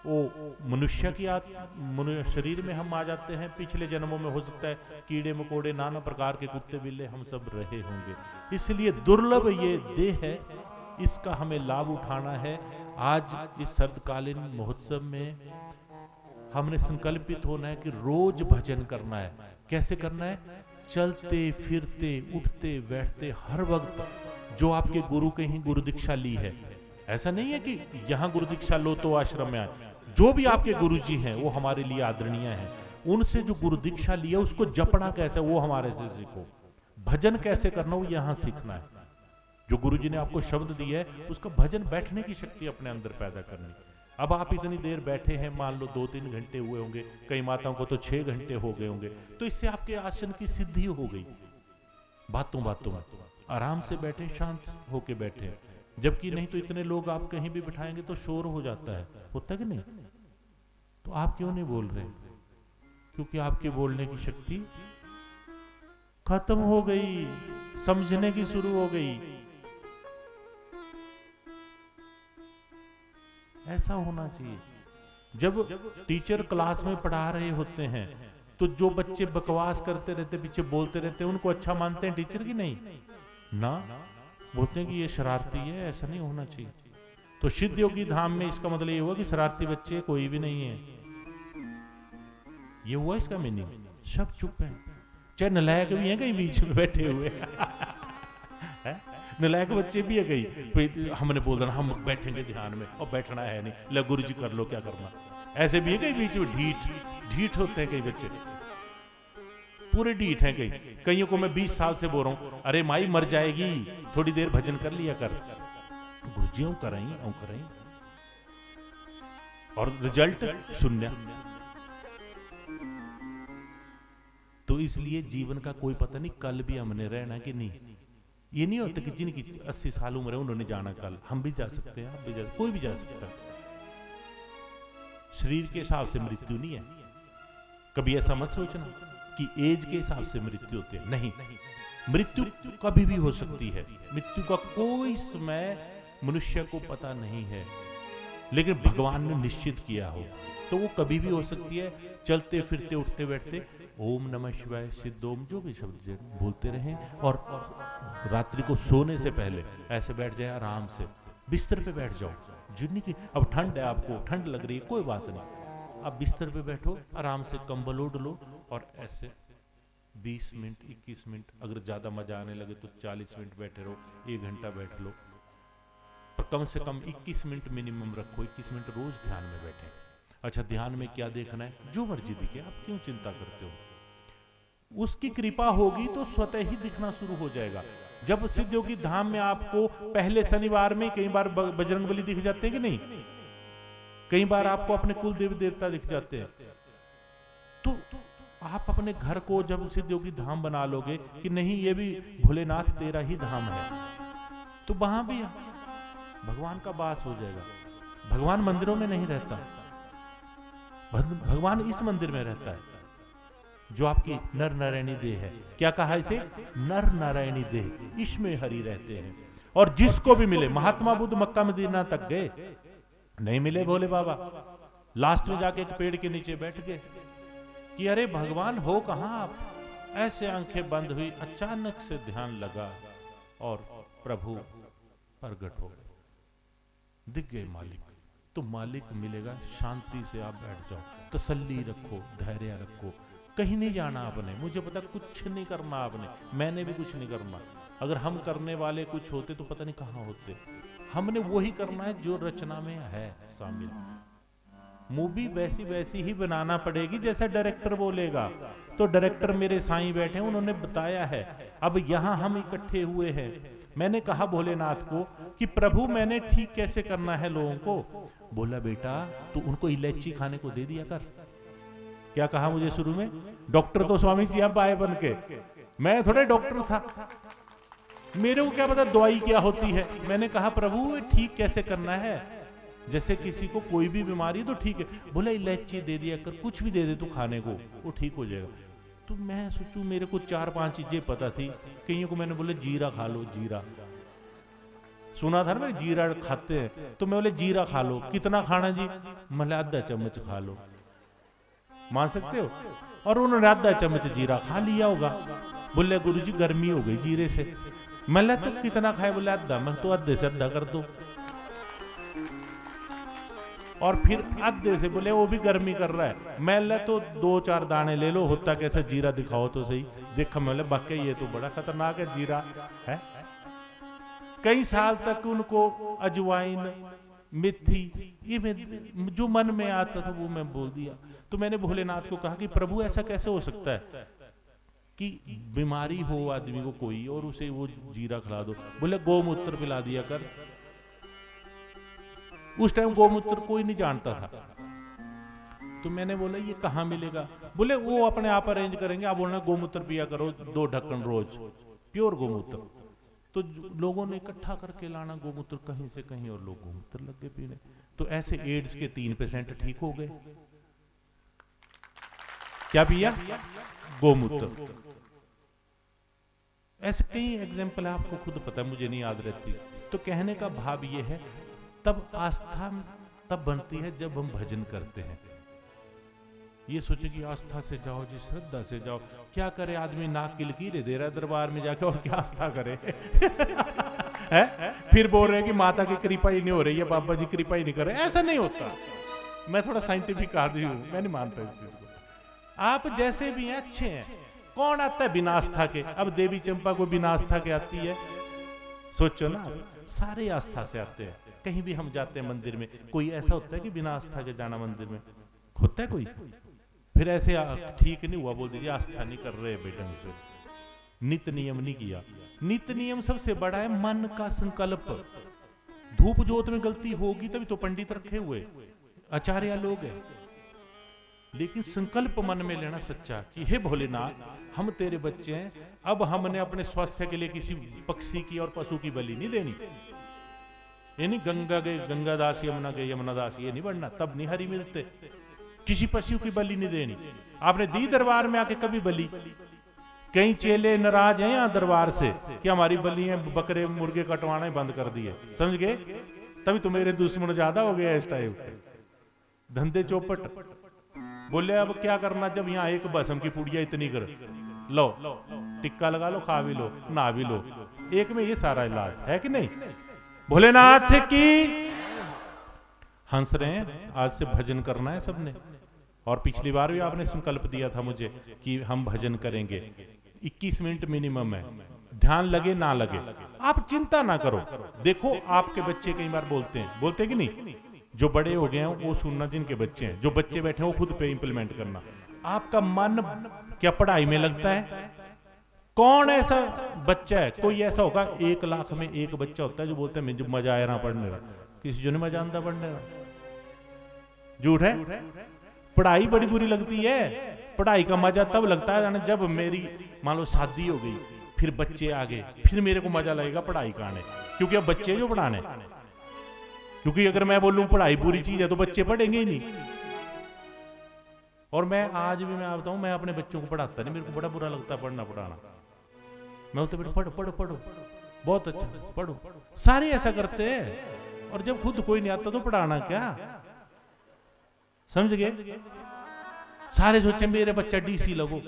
वो मनुष्य की शरीर में हम आ जाते हैं। पिछले जन्मों में हो सकता है कीड़े मकोड़े, नाना प्रकार के कुत्ते बिल्ले हम सब रहे होंगे। इसलिए दुर्लभ ये देह है, इसका हमें लाभ उठाना है। आज इस शरदकालीन महोत्सव में हमने संकल्पित होना है कि रोज भजन करना है। कैसे करना है? चलते फिरते, उठते बैठते, हर वक्त जो आपके गुरु कहीं गुरु दीक्षा ली है। ऐसा नहीं है कि यहां गुरु दीक्षा लो तो आश्रम में आए। जो भी आपके गुरु जी हैं वो हमारे लिए आदरणीय हैं। उनसे जो गुरु दीक्षा लिया उसको जपना कैसे, वो हमारे से सीखो। भजन कैसे करना, वो यहां सीखना है। जो गुरु जी ने आपको शब्द दिया है उसका भजन, बैठने की शक्ति अपने अंदर पैदा करनी। अब आप इतनी देर बैठे हैं, मान लो 2-3 घंटे हुए होंगे, कई माताओं को तो 6 घंटे हो गए होंगे, तो इससे आपके आसन की सिद्धि हो गई। बातों बातों आराम से बैठे, शांत होके बैठे। जबकि नहीं तो इतने लोग आप कहीं भी बिठाएंगे तो शोर हो जाता है, होता कि नहीं? तो आप क्यों नहीं बोल रहे? क्योंकि आपके बोलने की शक्ति खत्म हो गई, समझने की शुरू हो गई। ऐसा होना चाहिए। जब टीचर क्लास में पढ़ा रहे होते हैं तो जो बच्चे बकवास करते रहते, पीछे बोलते रहते हैं, उनको अच्छा मानते हैं टीचर की? नहीं ना, बोलते हैं कि ये शरारती है, ऐसा नहीं होना चाहिए। तो सिद्ध योगी धाम में इसका मतलब ये हुआ कि शरारती बच्चे कोई भी नहीं है, ये हुआ इसका मीनिंग। सब चुप है, चाहे नलायक भी हैं कहीं बीच में बैठे हुए नलायक बच्चे भी है कहीं। हमने बोल देना हम बैठेंगे ध्यान में, और बैठना है नहीं, ले गुरु जी कर लो क्या करना। ऐसे भी है कहीं बीच में, ढीठ होते हैं कई बच्चे, पूरे ढीठ हैं कई। कईयों को मैं 20 साल से बोल रहा हूं, अरे माई मर जाएगी, थोड़ी देर भजन कर लिया कर। गुरुजी कराई, और रिजल्ट शून्य। तो इसलिए जीवन का कोई पता नहीं, कल भी हमने रहना कि नहीं। ये नहीं होता कि जिनकी 80 साल उम्र है उन्होंने जाना कल, हम भी जा सकते हैं, आप भी जा सकते, कोई भी जा सकता है। शरीर के हिसाब से मृत्यु नहीं है। कभी ऐसा मत सोचना कि एज के हिसाब से मृत्यु होती है, नहीं। मृत्यु कभी भी हो सकती है। मृत्यु का कोई समय मनुष्य को पता नहीं है, लेकिन भगवान ने निश्चित किया हो तो वो कभी भी हो सकती है। चलते फिरते, उठते बैठते ओम नमः शिवाय, सिद्धोम, जो भी शब्द बोलते रहें। और रात्रि को सोने से पहले ऐसे बैठ जाए, आराम से बिस्तर पे बैठ जाओ। जिन्नी की अब ठंड है, आपको ठंड लग रही है, कोई बात नहीं, आप बिस्तर पे बैठो, आराम से कंबल ओढ़ लो, और ऐसे 20 मिनट 21 मिनट, अगर ज्यादा मजा आने लगे तो 40 मिनट बैठे रहो, 1 घंटा बैठ लो, पर कम से कम 21 मिनट मिनिमम रखो। 21 मिनट रोज ध्यान में बैठे। अच्छा, ध्यान में क्या देखना है? जो मर्जी दिखे, आप क्यों चिंता करते हो? उसकी कृपा होगी तो स्वतः ही दिखना शुरू हो जाएगा। जब सिद्ध योगी धाम में आपको पहले शनिवार में कई बार बजरंगबली दिख जाते हैं कि नहीं, कई बार आपको अपने कुल देवी देवता दिख जाते हैं, तो आप अपने घर को जब सिद्ध योगी धाम बना लोगे कि नहीं ये भी भोलेनाथ तेरा ही धाम है, तो वहां भी भगवान का वास हो जाएगा। भगवान मंदिरों में नहीं रहता, भगवान इस मंदिर में रहता है जो आपकी नर नारायणी देह है। क्या कहा इसे? नर नारायणी देह, इसमें हरि रहते हैं। और जिसको भी मिले, महात्मा बुद्ध मक्का मदीना तक गए, नहीं मिले भोले बाबा, लास्ट में जाके एक पेड़ के नीचे बैठ गए कि अरे भगवान हो कहां आप। ऐसे आंखें बंद हुई, अचानक से ध्यान लगा और प्रभु प्रगट हो गए, दिख गए मालिक। तो मालिक मिलेगा, शांति से आप बैठ जाओ, तसल्ली रखो, धैर्य रखो, कहीं नहीं जाना आपने। मुझे पता कुछ नहीं करना आपने, मैंने भी कुछ नहीं करना। अगर हम करने वाले कुछ होते तो पता नहीं कहां होते। हमने वही करना है जो रचना में है शामिल। मूवी वैसी वैसी ही बनाना पड़ेगी जैसा डायरेक्टर बोलेगा। तो डायरेक्टर मेरे साईं बैठे, उन्होंने बताया है। अब यहां हम इकट्ठे हुए हैं, मैंने कहा भोलेनाथ को कि प्रभु मैंने ठीक कैसे करना है लोगों को। बोला बेटा तू उनको इलायची खाने को दे दिया कर। क्या कहा मुझे शुरू में? डॉक्टर तो स्वामी जी आप आए बन के, मैं थोड़े डॉक्टर था, मेरे को क्या पता दवाई क्या होती है। मैंने कहा प्रभु ठीक कैसे करना है, जैसे किसी को कोई भी बीमारी तो ठीक है। बोला इलायची दे दिया कर, कुछ भी दे दे तू खाने को, वो ठीक हो जाएगा। तो मैं सोचूं मेरे को 4-5 चीजें पता थी। कईयों को मैंने बोले जीरा खा लो, जीरा सुना था ना मैं, जीरा खाते हैं। तो मैं बोले जीरा खा लो, कितना खाना जी? मतलब आधा चम्मच खा लो, मान सकते हो? और उन्होंने आधा चम्मच जीरा खा लिया होगा। बोले गुरुजी गर्मी हो गई जीरे से। मैं तो कितना खाए? बोले आधा। मैं तो आधे से आधा कर दो। और फिर आधे से बोले वो भी गर्मी कर रहा है। मैं तो 2-4 दाने ले लो, होता कैसा जीरा दिखाओ तो सही। देखा मैं वाकई ये तो बड़ा खतरनाक है जीरा है। कई साल तक उनको अजवाइन, मेथी, ये जो मन में आता था वो मैं बोल दिया। तो मैंने भोलेनाथ को कहा कि प्रभु ऐसा कैसे हो सकता है कि बीमारी हो आदमी को कोई और उसे वो जीरा खिला दो। बोले गोमूत्र पिला दिया कर। उस टाइम गोमूत्र कोई नहीं जानता था। तो मैंने बोला ये कहाँ मिलेगा? बोले वो अपने आप अरेंज करेंगे, आप बोलना गोमूत्र पिया करो 2 ढक्कन रोज, प्योर गोमूत्र। तो लोगों ने इकट्ठा करके लाना गोमूत्र कहीं से कहीं, और लोग गोमूत्र लग गए पीने। तो ऐसे एड्स के 3% ठीक हो गए। क्या पिया? गोमूत्र। ऐसे कई एग्जाम्पल है, आपको खुद पता है, मुझे नहीं याद रहती। तो कहने का भाव ये है, तब आस्था तब बनती है जब हम भजन करते हैं। ये सोचे कि आस्था से जाओ जी, श्रद्धा से जाओ। क्या करे आदमी, नाक की लकीरें दे रहा है दरबार में जाके, और क्या आस्था करे? है? फिर बोल रहे हैं कि माता की कृपा ही नहीं हो रही है, बाबा जी कृपा ही नहीं कर रहे। ऐसा नहीं होता। मैं थोड़ा साइंटिफिक आदमी हूं, मैं नहीं मानता इस चीज को। आप जैसे भी हैं अच्छे हैं। कौन आता है बिना आस्था के? अब देवी चंपा को बिना आस्था के आती है? सोचो ना, सारे आस्था से आते हैं। कहीं भी हम जाते हैं मंदिर में, कोई ऐसा होता है कि बिना आस्था के जाना मंदिर में? होता है कोई? फिर ऐसे ठीक नहीं हुआ बोल दीजिए आस्था नहीं कर रहे बेटा से, नित नियम नहीं किया। नित नियम सबसे बड़ा है मन का संकल्प। धूप जोत में गलती होगी तभी तो पंडित रखे हुए, आचार्य लोग हैं। लेकिन संकल्प मन में लेना सच्चा कि हे भोलेनाथ हम तेरे बच्चे हैं, अब हमने अपने स्वास्थ्य के लिए किसी पक्षी की और पशु की बलि नहीं देनी। ये नहीं गंगा गए गंगादास, यमुना गए यमुनादास, ये नहीं बढ़ना, तब नहीं हरि मिलते। किसी पशु की बलि नहीं देनी। आपने दी दरबार में आके कभी बलि? कई चेले नाराज हैं यहाँ दरबार से कि हमारी बलियां बकरे मुर्गे कटवाना ही बंद कर दिए, समझ गए? तभी तो मेरे दुश्मन ज्यादा हो गया इस टाइम पे, धंधे चौपट। बोले अब क्या करना जब यहाँ एक भस्म की पुड़िया इतनी कर लो, टिक्का लगा लो, खा भी लो, नहा भी लो, एक में ये सारा इलाज है कि नहीं? भोलेनाथ की हंस रहे हैं। आज से भजन करना है सबने। और पिछली बार भी आपने संकल्प दिया था मुझे कि हम भजन करेंगे। 21 मिनट मिनिमम है, ध्यान लगे ना लगे आप चिंता ना करो। देखो आपके बच्चे कई बार बोलते हैं कि नहीं? जो बड़े हो गए हैं वो सुनना, जिनके बच्चे हैं, जो बच्चे बैठे हैं वो खुद पे इंप्लीमेंट करना। आपका मन क्या पढ़ाई में लगता है? कौन ऐसा बच्चा है, कोई ऐसा होगा 1 लाख में एक बच्चा होता है जो बोलता है मुझे मजा आया ना पढ़ने का? किसी जो नहीं मजा आता पढ़ने का? झूठ है। पढ़ाई बड़ी बुरी लगती है। पढ़ाई का मजा तब लगता है जब मेरी मान लो शादी हो गई, फिर बच्चे आ गए, फिर मेरे को मजा लगेगा पढ़ाई का आने, क्योंकि अब बच्चे जो पढ़ाने। क्योंकि अगर मैं बोलूं पढ़ाई बुरी चीज है तो बच्चे पढ़ेंगे ही नहीं। और मैं आज भी मैं बताऊं, मैं अपने बच्चों को पढ़ाता नहीं, मेरे को बड़ा बुरा लगता है पढ़ना पढ़ाना। मैं बोलता बेटा पढ़ो पढ़ो पढ़ो, बहुत अच्छा पढ़ो। सारे ऐसा करते हैं, और जब खुद कोई नहीं आता तो पढ़ाना क्या? समझ गए? सारे सोचे मेरे बच्चा डीसी लगो,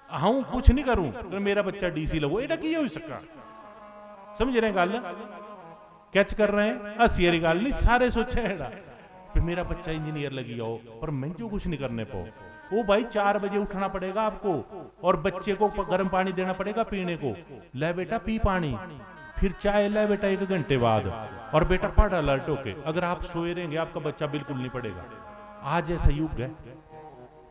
हाँ कुछ नहीं करूं तो मेरा बच्चा डीसी लगो, एडा की हो सका। समझ रहे हैं गल? कैच कर रहे हैं? हसी वाली गल नहीं, सारे सोचे एडा फिर मेरा बच्चा इंजीनियर लगी जाओ, पर मैं जो कुछ नहीं करने पाओ। वो भाई 4 बजे उठना पड़ेगा आपको, और बच्चे को गर्म पानी देना पड़ेगा पीने को। ले बेटा पी पानी, फिर चाय ले बेटा 1 घंटे बाद, और बेटा पढ़ अलर्ट होके। अगर आप सोए रहेंगे आपका बच्चा बिल्कुल नहीं पढ़ेगा। आज ऐसा युग है,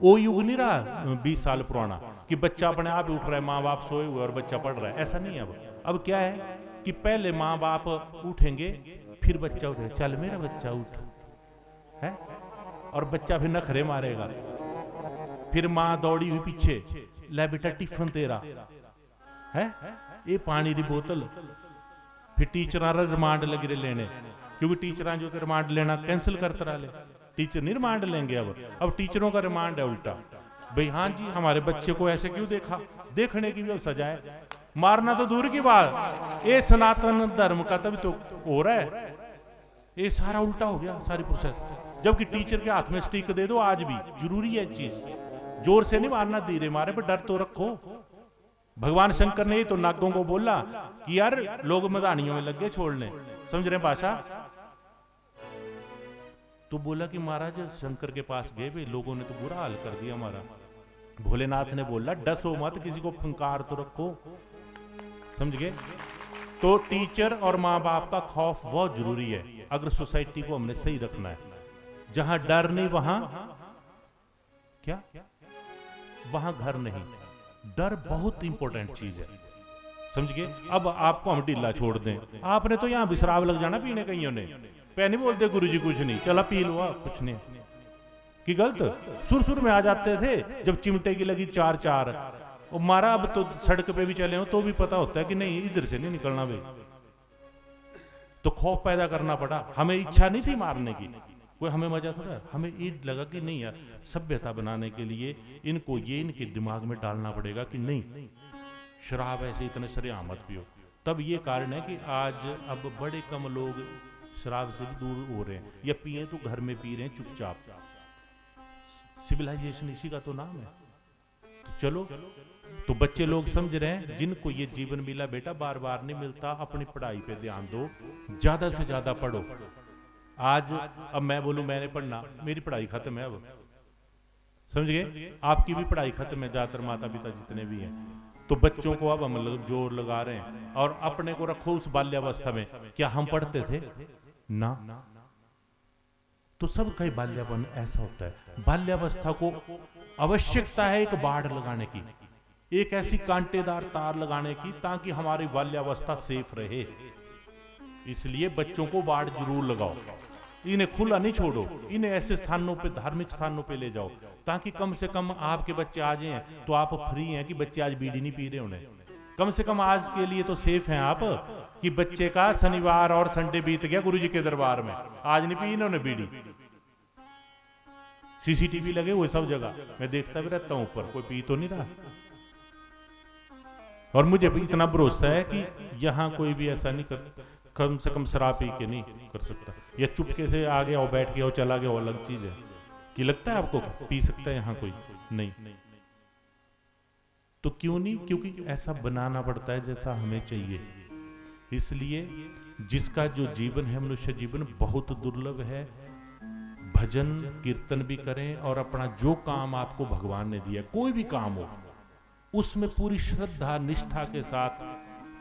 वो युग नहीं रहा 20 साल पुराना कि बच्चा अपने आप उठ रहा है, माँ बाप सोए हुए और बच्चा पढ़ रहा है। ऐसा नहीं है। अब क्या है कि पहले माँ बाप उठेंगे फिर बच्चा उठेगा, चल मेरा बच्चा उठ है, और बच्चा फिर नखरे मारेगा। फिर माँ दौड़ी हुई पीछे, ले बेटा टिफिन तेरा है, ये पानी की बोतल। फिर टीचर रिमांड लगी रहे लेने, क्योंकि टीचर जो रिमांड लेना कैंसिल करते रहे। टीचर नहीं रिमांड लेंगे। अब टीचरों का रिमांड है उल्टा, भाई हाँ जी हमारे बच्चे को ऐसे क्यों देखा। देखने की भी सजा है, मारना तो दूर की बात, ये सनातन धर्म का तभी तो हो रहा है। ये सारा उल्टा हो गया सारी प्रोसेस। जबकि टीचर के हाथ में स्टिक दे दो, आज भी जरूरी है चीज। जोर से नहीं मारना, धीरे मारे, पर डर तो रखो। भगवान शंकर ने तो नागों को बोला कि यार लोग मदानियों में लग गए छोड़ने। समझ रहे भाषा? तो बोला कि महाराज शंकर के पास गए भी, लोगों ने तो बुरा हाल कर दिया हमारा। भोलेनाथ ने बोला डसो मत, किसी को फंकार तो रखो। समझ गए? तो टीचर और माँ बाप का खौफ बहुत जरूरी है अगर सोसाइटी को हमने सही रखना है। जहां डर नहीं वहां क्या, वहां घर नहीं। डर बहुत इंपॉर्टेंट चीज है। समझ गए? अब आपको हम ढीला छोड़ दें, आपने तो यहां भी शराब लग जाना पीने, कईयों ने पे नहीं बोलते गुरुजी कुछ नहीं, चला पी लो कुछ नहीं कि गलत। सुर में आ जाते थे जब चिमटे की लगी 4-4 और मारा। अब तो सड़क पे भी चले हो तो भी पता होता है कि नहीं इधर से नहीं निकलना भाई। तो खौफ पैदा करना पड़ा। हमें इच्छा नहीं थी मारने की, कोई हमें मजा थोड़ा, हमें ये लगा कि नहीं यार सभ्यता बनाने के लिए इनको ये इनके दिमाग में डालना पड़ेगा कि नहीं शराब ऐसे इतने सरेआम मत पियो। तब ये कारण है कि आज अब बड़े कम लोग शराब से भी दूर हो रहे हैं, या पिए तो घर में पी रहे हैं चुपचाप। सिविलाइजेशन इसी का तो नाम है। तो चलो, तो बच्चे लोग समझ रहे हैं जिनको ये जीवन मिला बेटा बार बार नहीं मिलता, अपनी पढ़ाई पे ध्यान दो, ज्यादा से ज्यादा पढ़ो। आज अब मैं बोलूं मैंने पढ़ना, मेरी पढ़ाई खत्म है अब। समझ गए? आपकी भी पढ़ाई खत्म है, ज्यादातर माता पिता जितने भी हैं। तो बच्चों को अब हम जोर लगा रहे हैं, और अपने को रखो उस बाल्यावस्था में। क्या हम पढ़ते थे ना? तो सबका ही बाल्यापन ऐसा होता है। बाल्यावस्था को आवश्यकता है एक बाड़ लगाने की, एक ऐसी कांटेदार तार लगाने की ताकि हमारी बाल्यावस्था सेफ रहे। इसलिए बच्चों को बाड़ जरूर लगाओ, इन्हें खुला नहीं छोड़ो, इन्हें ऐसे स्थानों पे, धार्मिक स्थानों पे ले जाओ ताकि कम से कम आपके बच्चे आ जाएं तो आप फ्री हैं कि बच्चे आज बीड़ी नहीं पी रहे। उन्हें कम से कम आज के लिए तो सेफ हैं आप कि बच्चे का शनिवार और संडे बीत गया गुरुजी के दरबार में, आज नहीं पी इन्होंने बीड़ी। सीसीटीवी लगे हुए सब जगह, मैं देखता भी रहता हूं, ऊपर कोई पी तो नहीं रहा। और मुझे भी इतना भरोसा है कि यहां कोई भी ऐसा नहीं कर, कम से कम शराब पी के नहीं कर सकता, या चुपके से आ गया हो, बैठ गया हो, चला गया हो, अलग चीज है। कि लगता है आपको पी सकता है यहां कोई? नहीं। तो क्यों नहीं? क्योंकि ऐसा बनाना पड़ता है जैसा हमें चाहिए। इसलिए जिसका जो जीवन है, मनुष्य जीवन बहुत दुर्लभ है। भजन कीर्तन भी करें, और अपना जो काम आपको भगवान ने दिया, कोई भी काम हो, उसमें पूरी श्रद्धा निष्ठा के साथ,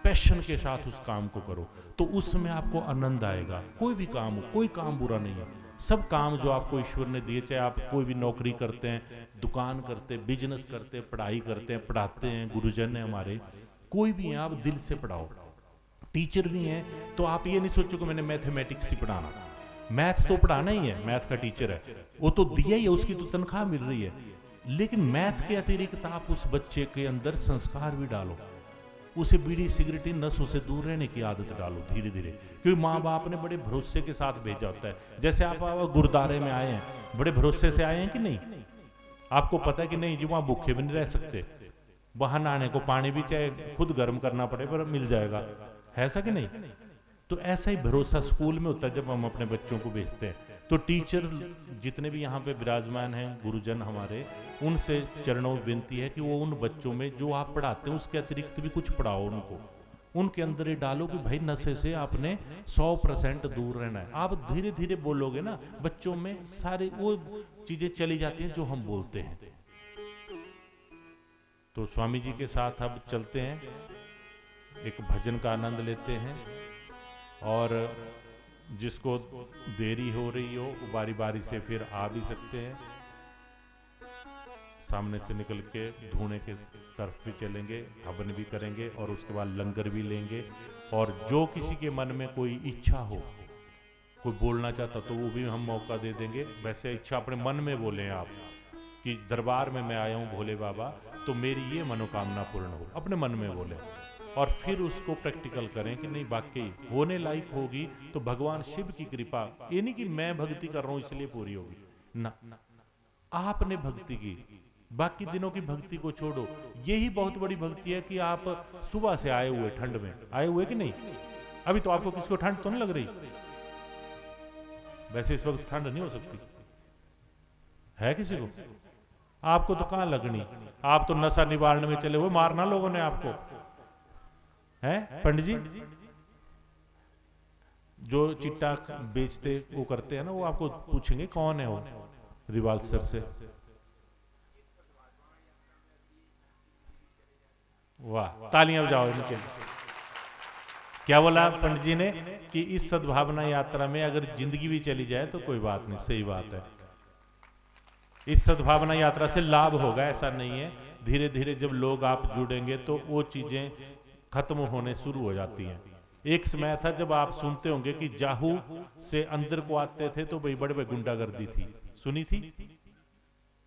पैशन के साथ उस काम को करो, तो उसमें आपको आनंद आएगा। कोई भी काम हो, कोई काम बुरा नहीं है। सब काम जो आपको ईश्वर ने दिए, चाहे आप कोई भी नौकरी करते हैं, दुकान करते हैं, बिजनेस करते हैं, पढ़ाई करते हैं, पढ़ाते हैं, गुरुजन है हमारे, कोई भी है, आप दिल से पढ़ाओ। टीचर भी हैं तो आप ये नहीं सोचो कि मैंने मैथमेटिक्स ही पढ़ाना, मैथ तो पढ़ाना ही है, मैथ का टीचर है, वो तो दिया ही है, उसकी तो तनख्वाह मिल रही है, लेकिन मैथ के अतिरिक्त आप उस बच्चे के अंदर संस्कार भी डालो, उसे बीड़ी सिगरेट नशों से दूर रहने की आदत डालो धीरे धीरे, क्योंकि माँ बाप ने बड़े भरोसे के साथ भेजा होता है। जैसे आप गुरुद्वारे में आए हैं, बड़े भरोसे से आए हैं कि नहीं? आपको पता है कि नहीं जी वहां भूखे भी नहीं रह सकते, वहां नहाने को पानी भी चाहे खुद गर्म करना पड़े पर मिल जाएगा, है ऐसा कि नहीं? तो ऐसा ही भरोसा स्कूल में होता है जब हम अपने बच्चों को भेजते हैं। तो टीचर जितने भी यहाँ पे विराजमान हैं, गुरुजन हमारे, उनसे चरणों में विनती है कि वो उन बच्चों में जो आप पढ़ाते हैं उसके अतिरिक्त भी कुछ पढ़ाओ उनको, उनके अंदर ये डालो कि भाई नशे से आपने 100% दूर रहना है। आप धीरे धीरे बोलोगे ना, बच्चों में सारे वो चीजें चली जाती हैं जो हम बोलते हैं। तो स्वामी जी के साथ अब चलते हैं, एक भजन का आनंद लेते हैं, और जिसको देरी हो रही हो वो बारी बारी से फिर आ भी सकते हैं, सामने से निकल के धूने के तरफ भी चलेंगे, हवन भी करेंगे और उसके बाद लंगर भी लेंगे। और जो किसी के मन में कोई इच्छा हो, कोई बोलना चाहता तो वो भी हम मौका दे देंगे। वैसे इच्छा अपने मन में बोलें आप कि दरबार में मैं आया हूँ भोले बाबा, तो मेरी ये मनोकामना पूर्ण हो, अपने मन में बोलें और फिर उसको प्रैक्टिकल करें कि नहीं वाकई होने लायक होगी तो भगवान शिव की कृपा, ये नहीं कि मैं भक्ति कर रहा हूं इसलिए पूरी होगी ना, आपने भक्ति की, बाकी दिनों की भक्ति को छोड़ो। यही बहुत बड़ी भक्ति है कि आप सुबह से आए हुए, ठंड में आए हुए कि नहीं, अभी तो आपको किसी को ठंड तो नहीं लग रही, वैसे इस वक्त ठंड नहीं हो सकती है किसी को, आपको तो कहां लगनी, आप तो नशा निवारण में चले हुए, मारना लोगों ने आपको है। पंडित जी जो चिट्टा बेचते वो करते हैं ना, वो आपको पूछेंगे कौन है वो, रिवाल्सर से। वाह, तालियां बजाओ इनके लिए। क्या बोला पंडित जी ने कि इस सद्भावना यात्रा में अगर जिंदगी भी चली जाए तो कोई बात नहीं, सही बात है, इस सद्भावना यात्रा से लाभ होगा, ऐसा नहीं है। धीरे धीरे जब लोग आप जुड़ेंगे तो वो चीजें खत्म होने शुरू हो जाती हैं। एक समय था जब आप सुनते होंगे कि जाहू से अंदर को आते थे तो भाई बड़े बड़े गुंडागर्दी थी, सुनी थी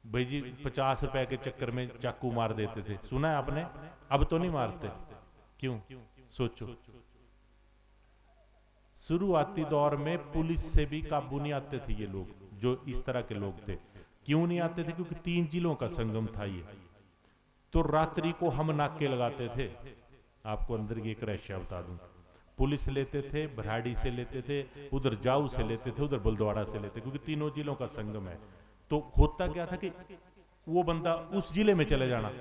भाई जी, 50 रुपए के चक्कर में चाकू मार देते थे, सुना है आपने? अब तो नहीं मारते, क्यों? सोचो, शुरुआती दौर में पुलिस से भी काबू नहीं आते थे ये लोग, जो इस तरह के लोग थे। क्यों नहीं आते थे? क्योंकि 3 जिलों का संगम था ये। तो रात्रि को हम नाके लगाते थे, आपको अंदर की एक रहस्य बता दूं, पुलिस लेते थे, भराड़ी से लेते थे, उधर जाऊ से लेते थे, उधर बलद्वाड़ा से लेते, क्योंकि तीनों जिलों का संगम है। तो होता क्या था कि वो बंदा उस जिले में चले जाना,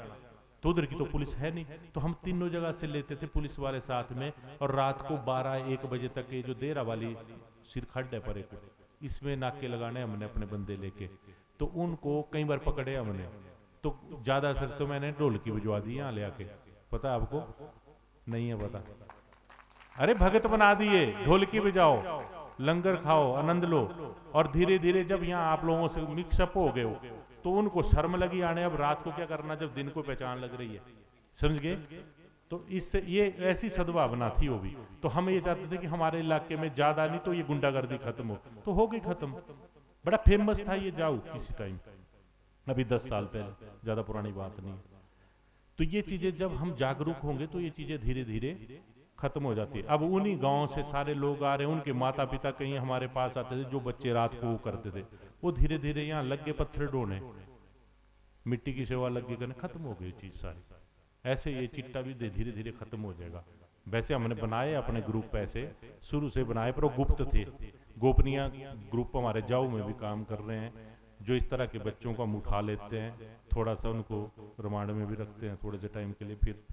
तो उधर की तो पुलिस है नहीं, तो हम तीनों जगह से लेते थे पुलिस वाले साथ में, और रात को 12-1 बजे तक ये जो देरा वाली सिरखड्ड है परे को, इसमें नाके लगाने हमने अपने बंदे लेके। तो उनको कई बार पकड़े हमने, तो ज्यादा असर तो मैंने ढोलकी भिजवा दी यहाँ ले आके, पता है आपको? नहीं है पता? अरे भगत बना दिए, ढोलकी बजाओ, लंगर खाओ, आनंद लो। और धीरे धीरे जब यहाँ आप लोगों से मिक्सअप हो गए हो तो उनको शर्म लगी आने, अब रात को क्या करना जब दिन को पहचान लग रही है, समझ गए? तो इससे ये ऐसी सद्भावना थी वो भी। तो हम ये चाहते थे कि हमारे इलाके में ज्यादा नहीं तो ये गुंडागर्दी खत्म हो, हो गई खत्म। बड़ा फेमस था ये जाऊ किसी टाइम, अभी 10 साल पहले, ज्यादा पुरानी बात नहीं। तो ये चीजें जब हम जागरूक होंगे तो ये चीजें धीरे धीरे खत्म हो जाती है। अब उन्हीं गांव से सारे लोग आ रहे हैं, उनके माता पिता कहीं हमारे पास आते थे, जो बच्चे रात को वो करते थे, वो धीरे धीरे यहाँ लग गए पत्थर ढोने, मिट्टी की सेवा लग गई करने, खत्म हो गई चीज सारी। ऐसे ये चिट्टा भी धीरे धीरे खत्म हो जाएगा। वैसे हमने बनाए अपने ग्रुप, ऐसे शुरू से बनाए, पर वो गुप्त थे, गोपनीय ग्रुप हमारे जाऊ में भी काम कर रहे हैं, जो इस तरह के बच्चों को हम उठा लेते हैं, थोड़ा सा उनको रिमांड में भी रखते हैं थोड़े से टाइम के लिए, फिर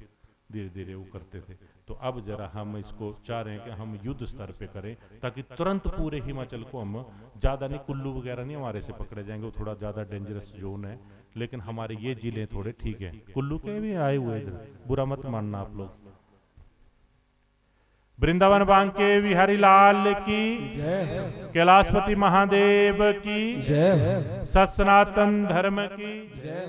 धीरे धीरे वो करते थे। तो अब जरा हम इसको चाह रहे हैं कि हम युद्ध स्तर पे करें, ताकि तुरंत पूरे हिमाचल को हम, ज्यादा नहीं, कुल्लू वगैरह नहीं हमारे से पकड़े जाएंगे, वो थोड़ा ज्यादा डेंजरस जोन है, लेकिन हमारे ये जिले थोड़े ठीक है। कुल्लू के भी आए हुए इधर, बुरा मत मानना आप लोग। वृंदावन बांके बिहारी लाल की जय कैलाशपति महादेव की जय सत सनातन धर्म की जय